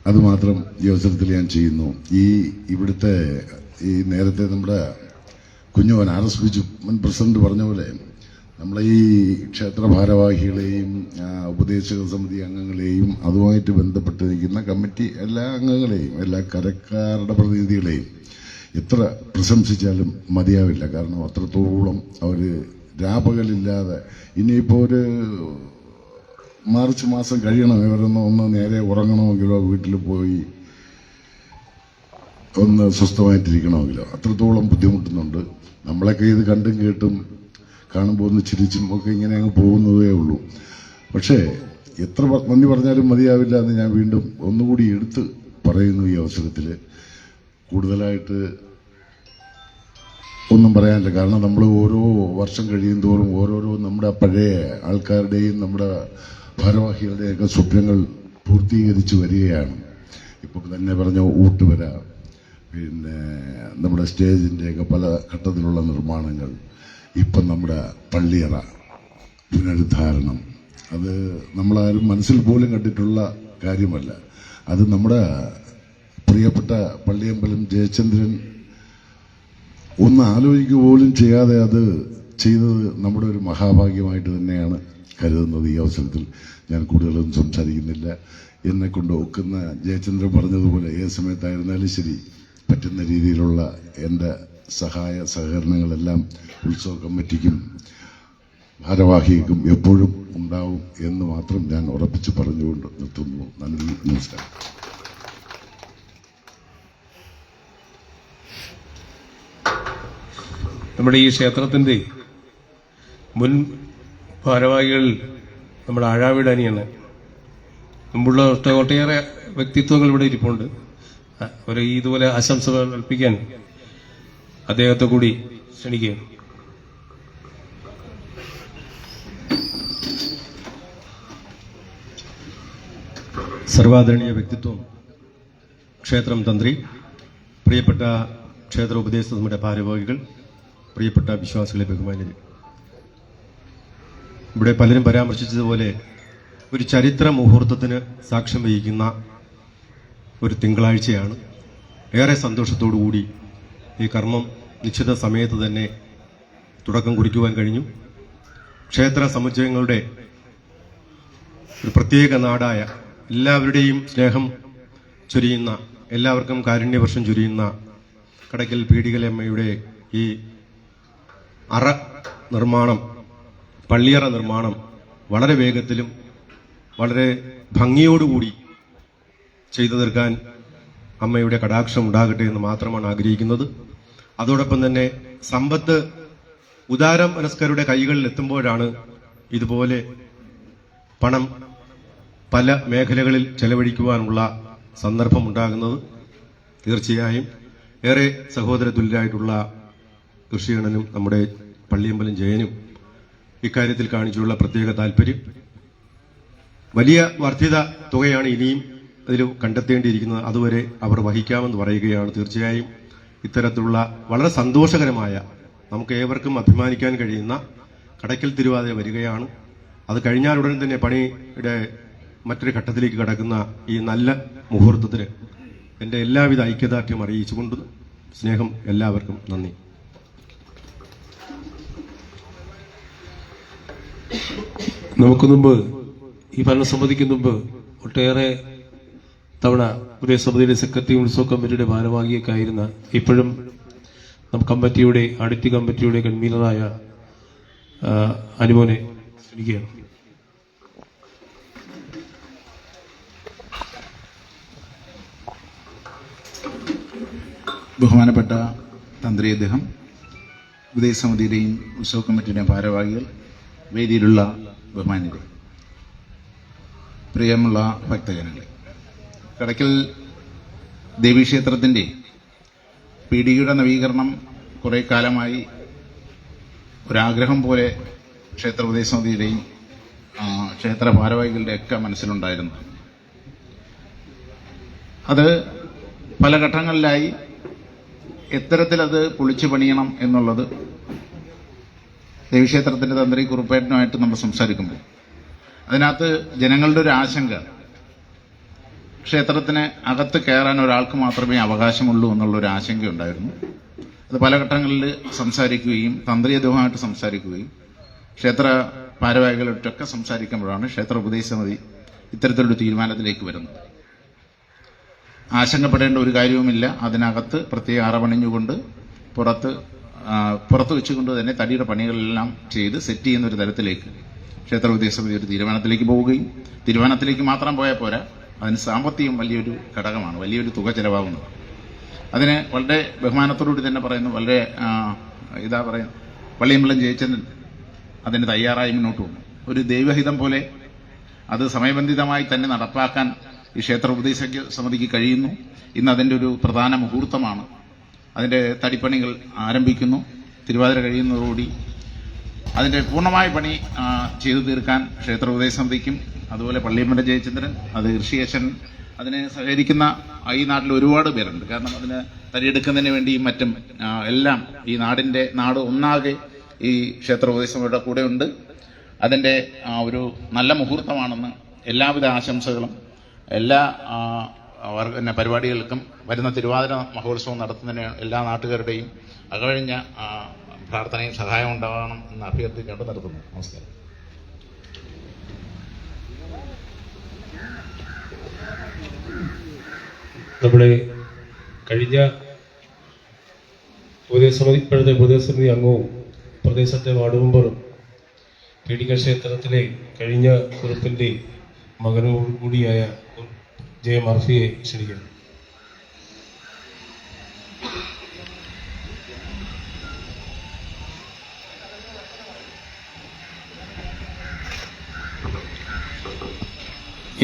അതുമാത്രം ഈ അവസരത്തിൽ ഞാൻ ചെയ്യുന്നു. ഇവിടുത്തെ ഈ നേരത്തെ നമ്മുടെ കുഞ്ഞുവൻ RSP മുൻ പ്രസിഡന്റ് പറഞ്ഞ പോലെ നമ്മളെ ഈ ക്ഷേത്ര ഭാരവാഹികളെയും ഉപദേശക സമിതി അംഗങ്ങളെയും അതുമായിട്ട് ബന്ധപ്പെട്ട് നിൽക്കുന്ന കമ്മിറ്റി എല്ലാ അംഗങ്ങളെയും എല്ലാ കരക്കാരുടെ പ്രതിനിധികളെയും എത്ര പ്രശംസിച്ചാലും മതിയാവില്ല. കാരണം അത്രത്തോളം അവർ രാപകലില്ലാതെ, ഇനിയിപ്പോൾ ഒരു മാർച്ച് മാസം കഴിയണം ഇവരൊന്ന് നേരെ ഉറങ്ങണമെങ്കിലോ വീട്ടിൽ പോയി ഒന്ന് സ്വസ്ഥമായിട്ടിരിക്കണമെങ്കിലോ അത്രത്തോളം ബുദ്ധിമുട്ടുന്നുണ്ട്. നമ്മളൊക്കെ ഇത് കണ്ടും കേട്ടും കാണുമ്പോൾ ഒന്ന് ചിരിച്ചും ഒക്കെ ഇങ്ങനെ അങ്ങ് പോകുന്നതേ ഉള്ളൂ. പക്ഷേ എത്ര നന്ദി പറഞ്ഞാലും മതിയാവില്ല എന്ന് ഞാൻ വീണ്ടും ഒന്നുകൂടി എടുത്ത് പറയുന്നു ഈ അവസരത്തിൽ. കൂടുതലായിട്ട് ഒന്നും പറയാനില്ല. കാരണം നമ്മൾ ഓരോ വർഷം കഴിയും തോറും ഓരോരോ നമ്മുടെ പഴയ ആൾക്കാരുടെയും നമ്മുടെ ഭാരവാഹികളുടെയൊക്കെ സ്വപ്നങ്ങൾ പൂർത്തീകരിച്ച് വരികയാണ്. ഇപ്പം തന്നെ പറഞ്ഞ ഊട്ടുവര, പിന്നെ നമ്മുടെ സ്റ്റേജിൻ്റെയൊക്കെ പല ഘട്ടത്തിലുള്ള നിർമ്മാണങ്ങൾ, ഇപ്പം നമ്മുടെ പള്ളിയറ പുനരുദ്ധാരണം, അത് നമ്മളാരും മനസ്സിൽ പോലും കണ്ടിട്ടുള്ള കാര്യമല്ല. അത് നമ്മുടെ പ്രിയപ്പെട്ട പള്ളിയമ്പലം ജയചന്ദ്രൻ ഒന്ന് ആലോചിക്കുക പോലും ചെയ്യാതെ അത് ചെയ്തത് നമ്മുടെ ഒരു മഹാഭാഗ്യമായിട്ട് തന്നെയാണ് കരുതുന്നത്. ഈ അവസരത്തിൽ ഞാൻ കൂടുതലൊന്നും സംസാരിക്കുന്നില്ല. എന്നെ കൊണ്ട് ഒക്കുന്ന ജയചന്ദ്രൻ പറഞ്ഞതുപോലെ ഏത് സമയത്തായിരുന്നാലും ശരി പറ്റുന്ന രീതിയിലുള്ള എൻ്റെ സഹായ സഹകരണങ്ങളെല്ലാം ഉത്സവ കമ്മിറ്റിക്കും ഭാരവാഹികൾക്കും എപ്പോഴും ഉണ്ടാവും എന്ന് മാത്രം ഞാൻ ഉറപ്പിച്ച് പറഞ്ഞുകൊണ്ട് നിർത്തുന്നു. നന്ദി, നമസ്കാരം. നമ്മുടെ ഈ ക്ഷേത്രത്തിന്റെ മുൻ ഭാരവാഹികൾ നമ്മുടെ ആഴാവിടാനിയാണ്. മുമ്പുള്ള ഒട്ടേറെ വ്യക്തിത്വങ്ങൾ ഇവിടെ ഇരിപ്പുണ്ട്. ഒരു ഇതുപോലെ ആശംസകൾ കൽപ്പിക്കാൻ അദ്ദേഹത്തെ കൂടി ക്ഷണിക്കുകയാണ്. സർവാദരണീയ വ്യക്തിത്വം, ക്ഷേത്രം തന്ത്രി, പ്രിയപ്പെട്ട ക്ഷേത്ര ഉപദേശത്തിന്റെ ഭാരവാഹികൾ, പ്രിയപ്പെട്ട വിശ്വാസികളെ, ബഹുമാന്യരെ, ഇവിടെ പലരും പരാമർശിച്ചതുപോലെ ഒരു ചരിത്ര മുഹൂർത്തത്തിന് സാക്ഷ്യം വഹിക്കുന്ന ഒരു തിങ്കളാഴ്ചയാണ്. ഏറെ സന്തോഷത്തോടുകൂടി ഈ കർമ്മം നിശ്ചിത സമയത്ത് തന്നെ തുടക്കം കുറിക്കുവാൻ കഴിഞ്ഞു. ക്ഷേത്ര സമുച്ചയങ്ങളുടെ ഒരു പ്രത്യേക നാടായ, എല്ലാവരുടെയും സ്നേഹം ചൊരിയുന്ന, എല്ലാവർക്കും കാരുണ്യവർഷം ചൊരിയുന്ന കടയ്ക്കൽ പീടികലമ്മയുടെ ഈ അറ നിർമ്മാണം, പള്ളിയറ നിർമ്മാണം വളരെ വേഗത്തിലും വളരെ ഭംഗിയോടുകൂടി ചെയ്തു തീർക്കാൻ അമ്മയുടെ കടാക്ഷം ഉണ്ടാകട്ടെ എന്ന് മാത്രമാണ് ആഗ്രഹിക്കുന്നത്. അതോടൊപ്പം തന്നെ സമ്പത്ത് ഉദാര മനസ്കരുടെ കൈകളിൽ എത്തുമ്പോഴാണ് ഇതുപോലെ പണം പല മേഖലകളിൽ ചെലവഴിക്കുവാനുള്ള സന്ദർഭം ഉണ്ടാകുന്നത്. തീർച്ചയായും ഏറെ സഹോദരതുല്യരായിട്ടുള്ള കൃഷികണനും നമ്മുടെ പള്ളിയമ്പലം ജയനും ഇക്കാര്യത്തിൽ കാണിച്ചുള്ള പ്രത്യേക താല്പര്യം, വലിയ വർദ്ധിത തുകയാണ് ഇനിയും അതിൽ കണ്ടെത്തേണ്ടിയിരിക്കുന്നത്. അതുവരെ അവർ വഹിക്കാമെന്ന് പറയുകയാണ്. തീർച്ചയായും ഇത്തരത്തിലുള്ള വളരെ സന്തോഷകരമായ, നമുക്ക് ഏവർക്കും അഭിമാനിക്കാൻ കഴിയുന്ന കടയ്ക്കൽ തിരുവാതിര വരികയാണ്. അത് കഴിഞ്ഞാൽ ഉടൻ തന്നെ പണിയുടെ മറ്റൊരു ഘട്ടത്തിലേക്ക് കടക്കുന്ന ഈ നല്ല മുഹൂർത്തത്തിന് എൻ്റെ എല്ലാവിധ ഐക്യദാർഢ്യം അറിയിച്ചുകൊണ്ട് സ്നേഹം എല്ലാവർക്കും നന്ദി. നമുക്ക് മുമ്പ് ഈ ഭരണസമിതിക്ക് മുമ്പ് ഒട്ടേറെ തവണ ഉദയസമിതിയുടെ സെക്രട്ടറി, ഉത്സവ കമ്മിറ്റിയുടെ ഭാരവാഹിയൊക്കെ ആയിരുന്ന, ഇപ്പോഴും കമ്മിറ്റിയുടെ ആഡിറ്റ് കമ്മിറ്റിയുടെ കൺവീനറായ അനുമോനെ ക്ഷണിക്കുകയാണ്. ബഹുമാനപ്പെട്ട തന്ത്രി അദ്ദേഹം, ഉദയസമിതിയുടെയും ഉത്സവ കമ്മിറ്റിയുടെയും ഭാരവാഹികൾ, വേദിയിലുള്ള ബഹുമാന്യരെ, പ്രിയമുള്ള ഭക്തജനങ്ങളെ, കടയ്ക്കൽ ദേവീക്ഷേത്രത്തിൻ്റെ പീടികയുടെ നവീകരണം കുറേ കാലമായി ഒരാഗ്രഹം പോലെ ക്ഷേത്ര ഉപദേശസമിതിയുടെയും ക്ഷേത്ര ഭാരവാഹികളുടെയൊക്കെ മനസ്സിലുണ്ടായിരുന്നു. അത് പല ഘട്ടങ്ങളിലായി എത്തരത്തിലത് പൊളിച്ചു പണിയണം എന്നുള്ളത് ദേവീക്ഷേത്രത്തിൻ്റെ തന്ത്രി കുറുപ്പേട്ടനുമായിട്ട് നമ്മൾ സംസാരിക്കുമ്പോൾ അതിനകത്ത് ജനങ്ങളുടെ ഒരു ആശങ്ക, ക്ഷേത്രത്തിന് അകത്ത് കയറാൻ ഒരാൾക്ക് മാത്രമേ അവകാശമുള്ളൂ എന്നുള്ളൊരു ആശങ്കയുണ്ടായിരുന്നു. അത് പല ഘട്ടങ്ങളിൽ സംസാരിക്കുകയും തന്ത്രി അദ്ദേഹമായിട്ട് സംസാരിക്കുകയും ക്ഷേത്ര ഭാരവാഹികളായിട്ടൊക്കെ സംസാരിക്കുമ്പോഴാണ് ക്ഷേത്ര ഉപദേശസമിതി ഇത്തരത്തിലൊരു തീരുമാനത്തിലേക്ക് വരുന്നത്. ആശങ്കപ്പെടേണ്ട ഒരു കാര്യവുമില്ല. അതിനകത്ത് പ്രത്യേക അറപണിഞ്ഞുകൊണ്ട് പുറത്ത് വെച്ചുകൊണ്ട് തന്നെ തടിയുടെ പണികളെല്ലാം ചെയ്ത് സെറ്റ് ചെയ്യുന്ന ഒരു തരത്തിലേക്ക് ക്ഷേത്ര ഉപദേശസമിതി ഒരു തീരുമാനത്തിലേക്ക് പോവുകയും, തീരുമാനത്തിലേക്ക് മാത്രം പോയാൽ പോരാ, അതിന് സാമ്പത്തികം വലിയൊരു ഘടകമാണ്, വലിയൊരു തുക ചെലവാകുന്നത്. അതിന് വളരെ ബഹുമാനത്തോടുകൂടി തന്നെ പറയുന്നു, വളരെ പള്ളിയമ്പലം ജയചന്ദ്രൻ അതിന് തയ്യാറായി മുന്നോട്ട് പോകുന്നു. ഒരു ദൈവഹിതം പോലെ അത് സമയബന്ധിതമായി തന്നെ നടപ്പാക്കാൻ ഈ ക്ഷേത്ര ഉപദേശക സമിതിക്ക് കഴിയുന്നു. ഇന്ന് അതിൻ്റെ ഒരു പ്രധാന മുഹൂർത്തമാണ്. അതിൻ്റെ തടിപ്പണികൾ ആരംഭിക്കുന്നു. തിരുവാതിര കഴിയുന്നതോടുകൂടി അതിൻ്റെ പൂർണ്ണമായ പണി ചെയ്തു തീർക്കാൻ ക്ഷേത്ര ഉപദേശ സമിതിക്കും അതുപോലെ പള്ളിയമ്മൻ്റെ ജയചന്ദ്രൻ, അത് ഋഷികേശൻ, അതിനെ സഹകരിക്കുന്ന ഈ നാട്ടിൽ ഒരുപാട് പേരുണ്ട്. കാരണം അതിന് തടിയെടുക്കുന്നതിന് വേണ്ടിയും മറ്റും എല്ലാം ഈ നാട് ഒന്നാകെ ഈ ക്ഷേത്ര ഉപദേശ സമിതിയുടെ കൂടെ ഉണ്ട്. അതിൻ്റെ ഒരു നല്ല മുഹൂർത്തമാണെന്ന് എല്ലാവിധ ആശംസകളും എല്ലാ പരിപാടികൾക്കും വരുന്ന തിരുവാതിര മഹോത്സവം നടത്തുന്നതിന് എല്ലാ നാട്ടുകാരുടെയും അകഴിഞ്ഞ പ്രാർത്ഥനയും സഹായം ഉണ്ടാവണം എന്ന് അഭ്യർത്ഥിച്ചുകൊണ്ട് നിർത്തുന്നു. നമസ്കാരം. നമ്മുടെ കഴിഞ്ഞ ഇപ്പോഴത്തെ ഉപദേശസമിതി അംഗവും പ്രദേശത്തെ വാർഡ് മെമ്പറും പീഡിക ക്ഷേത്രത്തിലെ കഴിഞ്ഞ കുറുപ്പിൻ്റെ മകനോടുകൂടിയായ ജെ മർഫിയെ ക്ഷണിക്കുന്നു.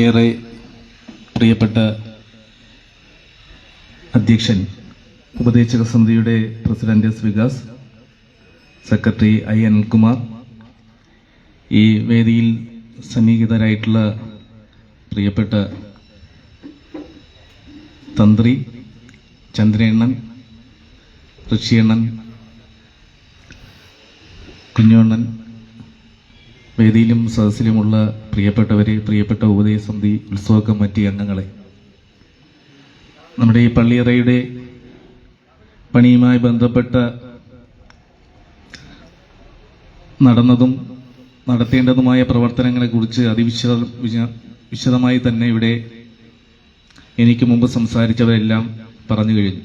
ഏറെ പ്രിയപ്പെട്ട അധ്യക്ഷൻ, ഉപദേശക സമിതിയുടെ president S Vikas, secretary I Anilkumar, ഈ വേദിയിൽ സന്നിഹിതരായിട്ടുള്ള പ്രിയപ്പെട്ട തന്ത്രി ചന്ദ്രേണ്ണൻ, ഋഷിയണ്ണൻ, കുഞ്ഞോണ്ണൻ, വേദിയിലും സദസ്സിലുമുള്ള പ്രിയപ്പെട്ടവരെ, പ്രിയപ്പെട്ട ഉപദേശ സമിതി ഉത്സവ കമ്മിറ്റി അംഗങ്ങളെ, നമ്മുടെ ഈ പള്ളിയറയുടെ പണിയുമായി ബന്ധപ്പെട്ട നടന്നതും നടത്തേണ്ടതുമായ പ്രവർത്തനങ്ങളെക്കുറിച്ച് വിശദമായി തന്നെ ഇവിടെ എനിക്ക് മുമ്പ് സംസാരിച്ചവരെല്ലാം പറഞ്ഞു കഴിഞ്ഞു.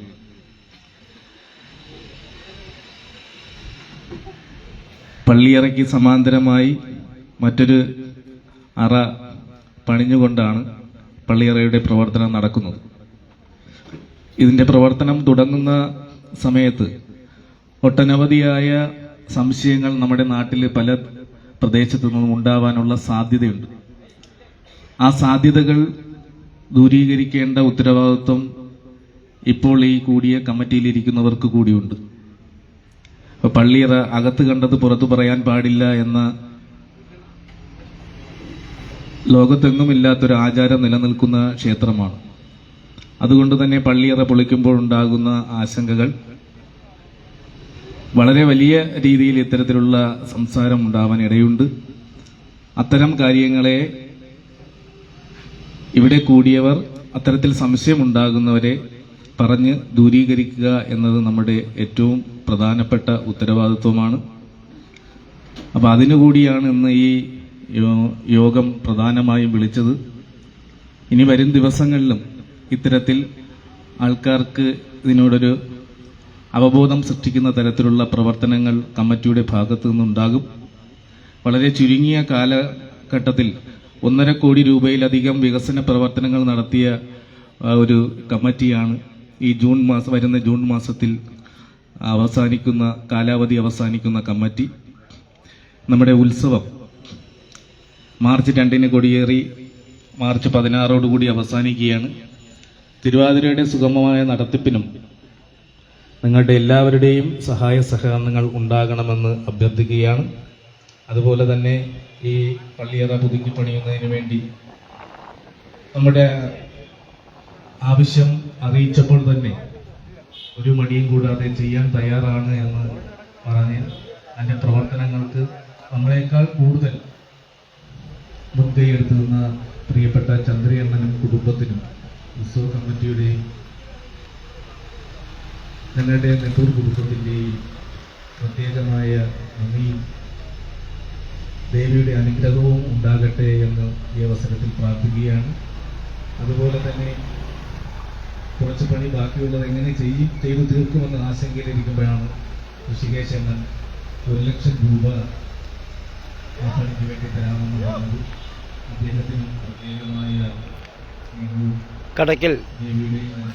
പള്ളിയറയ്ക്ക് സമാന്തരമായി മറ്റൊരു അറ പണിഞ്ഞുകൊണ്ടാണ് പള്ളിയറയുടെ പ്രവർത്തനം നടക്കുന്നത്. ഇതിൻ്റെ പ്രവർത്തനം തുടങ്ങുന്ന സമയത്ത് ഒട്ടനവധിയായ സംശയങ്ങൾ നമ്മുടെ നാട്ടിൽ പല പ്രദേശത്തു നിന്നും ഉണ്ടാവാനുള്ള സാധ്യതയുണ്ട്. ആ സാധ്യതകൾ ദൂരീകരിക്കേണ്ട ഉത്തരവാദിത്വം ഇപ്പോൾ ഈ കൂടിയ കമ്മിറ്റിയിലിരിക്കുന്നവർക്ക് കൂടിയുണ്ട്. അപ്പോൾ പള്ളിയറ അകത്ത് കണ്ടത് പുറത്തു പറയാൻ പാടില്ല എന്ന ലോകത്തെങ്ങുമില്ലാത്തൊരു ആചാരം നിലനിൽക്കുന്ന ക്ഷേത്രമാണ്. അതുകൊണ്ട് തന്നെ പള്ളിയറ പൊളിക്കുമ്പോൾ ഉണ്ടാകുന്ന ആശങ്കകൾ വളരെ വലിയ രീതിയിൽ ഇത്തരത്തിലുള്ള സംസാരം ഉണ്ടാവാൻ ഇടയുണ്ട്. അത്തരം കാര്യങ്ങളെ ഇവിടെ കൂടിയവർ അത്തരത്തിൽ സംശയമുണ്ടാകുന്നവരെ പറഞ്ഞ് ദൂരീകരിക്കുക എന്നത് നമ്മുടെ ഏറ്റവും പ്രധാനപ്പെട്ട ഉത്തരവാദിത്വമാണ്. അപ്പോൾ അതിനുകൂടിയാണ് ഇന്ന് ഈ യോഗം പ്രധാനമായും വിളിച്ചത്. ഇനി വരും ദിവസങ്ങളിലും ഇത്തരത്തിൽ ആൾക്കാർക്ക് ഇതിനോടൊരു അവബോധം സൃഷ്ടിക്കുന്ന തരത്തിലുള്ള പ്രവർത്തനങ്ങൾ കമ്മിറ്റിയുടെ ഭാഗത്തു നിന്നുണ്ടാകും. വളരെ ചുരുങ്ങിയ കാലഘട്ടത്തിൽ 1.5 കോടി രൂപയിലധികം വികസന പ്രവർത്തനങ്ങൾ നടത്തിയ ഒരു കമ്മിറ്റിയാണ് ഈ വരുന്ന ജൂൺ മാസത്തിൽ കാലാവധി അവസാനിക്കുന്ന കമ്മിറ്റി. നമ്മുടെ ഉത്സവം മാർച്ച് 2-ന് കൊടിയേറി മാർച്ച് 16-ഓടുകൂടി അവസാനിക്കുകയാണ്. തിരുവാതിരയുടെ സുഗമമായ നടത്തിപ്പിനും നിങ്ങളുടെ എല്ലാവരുടെയും സഹായ സഹകരണങ്ങൾ ഉണ്ടാകണമെന്ന് അഭ്യർത്ഥിക്കുകയാണ്. അതുപോലെ തന്നെ ഈ പള്ളിയറ പുതുക്കി പണിയുന്നതിന് വേണ്ടി നമ്മുടെ ആവശ്യം അറിയിച്ചപ്പോൾ തന്നെ ഒരു മടിയും കൂടാതെ ചെയ്യാൻ തയ്യാറാണ് എന്ന് പറഞ്ഞ് അതിൻ്റെ പ്രവർത്തനങ്ങൾക്ക് നമ്മളെക്കാൾ കൂടുതൽ മുൻകൈ എടുത്തു നിന്ന പ്രിയപ്പെട്ട ചന്ദ്രയണ്ണനും കുടുംബത്തിനും ഉത്സവ കമ്മിറ്റിയുടെയും ഞങ്ങളുടെ നെട്ടൂർ കുടുംബത്തിൻ്റെയും പ്രത്യേകമായ നന്ദിയും ദേവിയുടെ അനുഗ്രഹവും ഉണ്ടാകട്ടെ എന്ന് ഈ അവസരത്തിൽ പ്രാർത്ഥിക്കുകയാണ്. അതുപോലെ തന്നെ കുറച്ച് പണി ബാക്കിയുള്ളത് എങ്ങനെ ചെയ്തു തീർക്കുമെന്ന ആശങ്കയിലിരിക്കുമ്പോഴാണ് ഋഷികേശൻ 1 ലക്ഷം രൂപ ആ പണിക്ക് വേണ്ടി തരാമെന്ന് പറഞ്ഞത്. അദ്ദേഹത്തിന് പ്രത്യേകമായ കടയ്ക്കൽ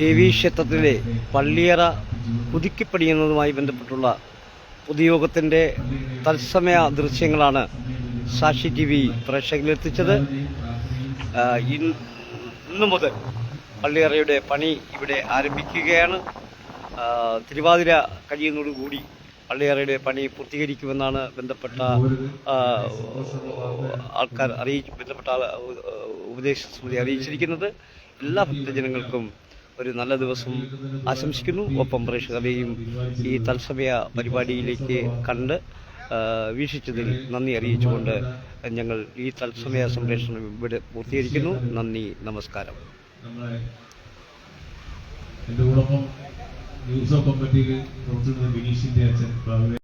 ദേവീക്ഷേത്രത്തിലെ പള്ളിയറ പുതുക്കിപ്പണിയുന്നതുമായി ബന്ധപ്പെട്ടുള്ള പൊതുയോഗത്തിൻ്റെ തത്സമയ ദൃശ്യങ്ങളാണ് സാക്ഷി TV പ്രേക്ഷകരിലെത്തിച്ചത്. ഇന്നു മുതൽ പള്ളിയറയുടെ പണി ഇവിടെ ആരംഭിക്കുകയാണ്. തിരുവാതിര കഴിയുന്നതോടുകൂടി പള്ളിയറയുടെ പണി പൂർത്തീകരിക്കുമെന്നാണ് ബന്ധപ്പെട്ട ആൾക്കാർ ബന്ധപ്പെട്ട ഉപദേശ സമിതി അറിയിച്ചിരിക്കുന്നത്. എല്ലാ ഭക്തജനങ്ങൾക്കും ഒരു നല്ല ദിവസം ആശംസിക്കുന്നു. ഒപ്പം പ്രേക്ഷകരെയും ഈ തത്സമയ പരിപാടിയിലേക്ക് കണ്ട് വീക്ഷിച്ചതിൽ നന്ദി അറിയിച്ചുകൊണ്ട് ഞങ്ങൾ ഈ തത്സമയ സംപ്രേഷണം ഇവിടെ പൂർത്തീകരിക്കുന്നു. നന്ദി, നമസ്കാരം. എൻ്റെ കൂടൊപ്പം ന്യൂസ് ഓഫ് കമ്മിറ്റിയിൽ പ്രവർത്തിക്കുന്ന ബിനീഷിൻ്റെ അച്ഛൻ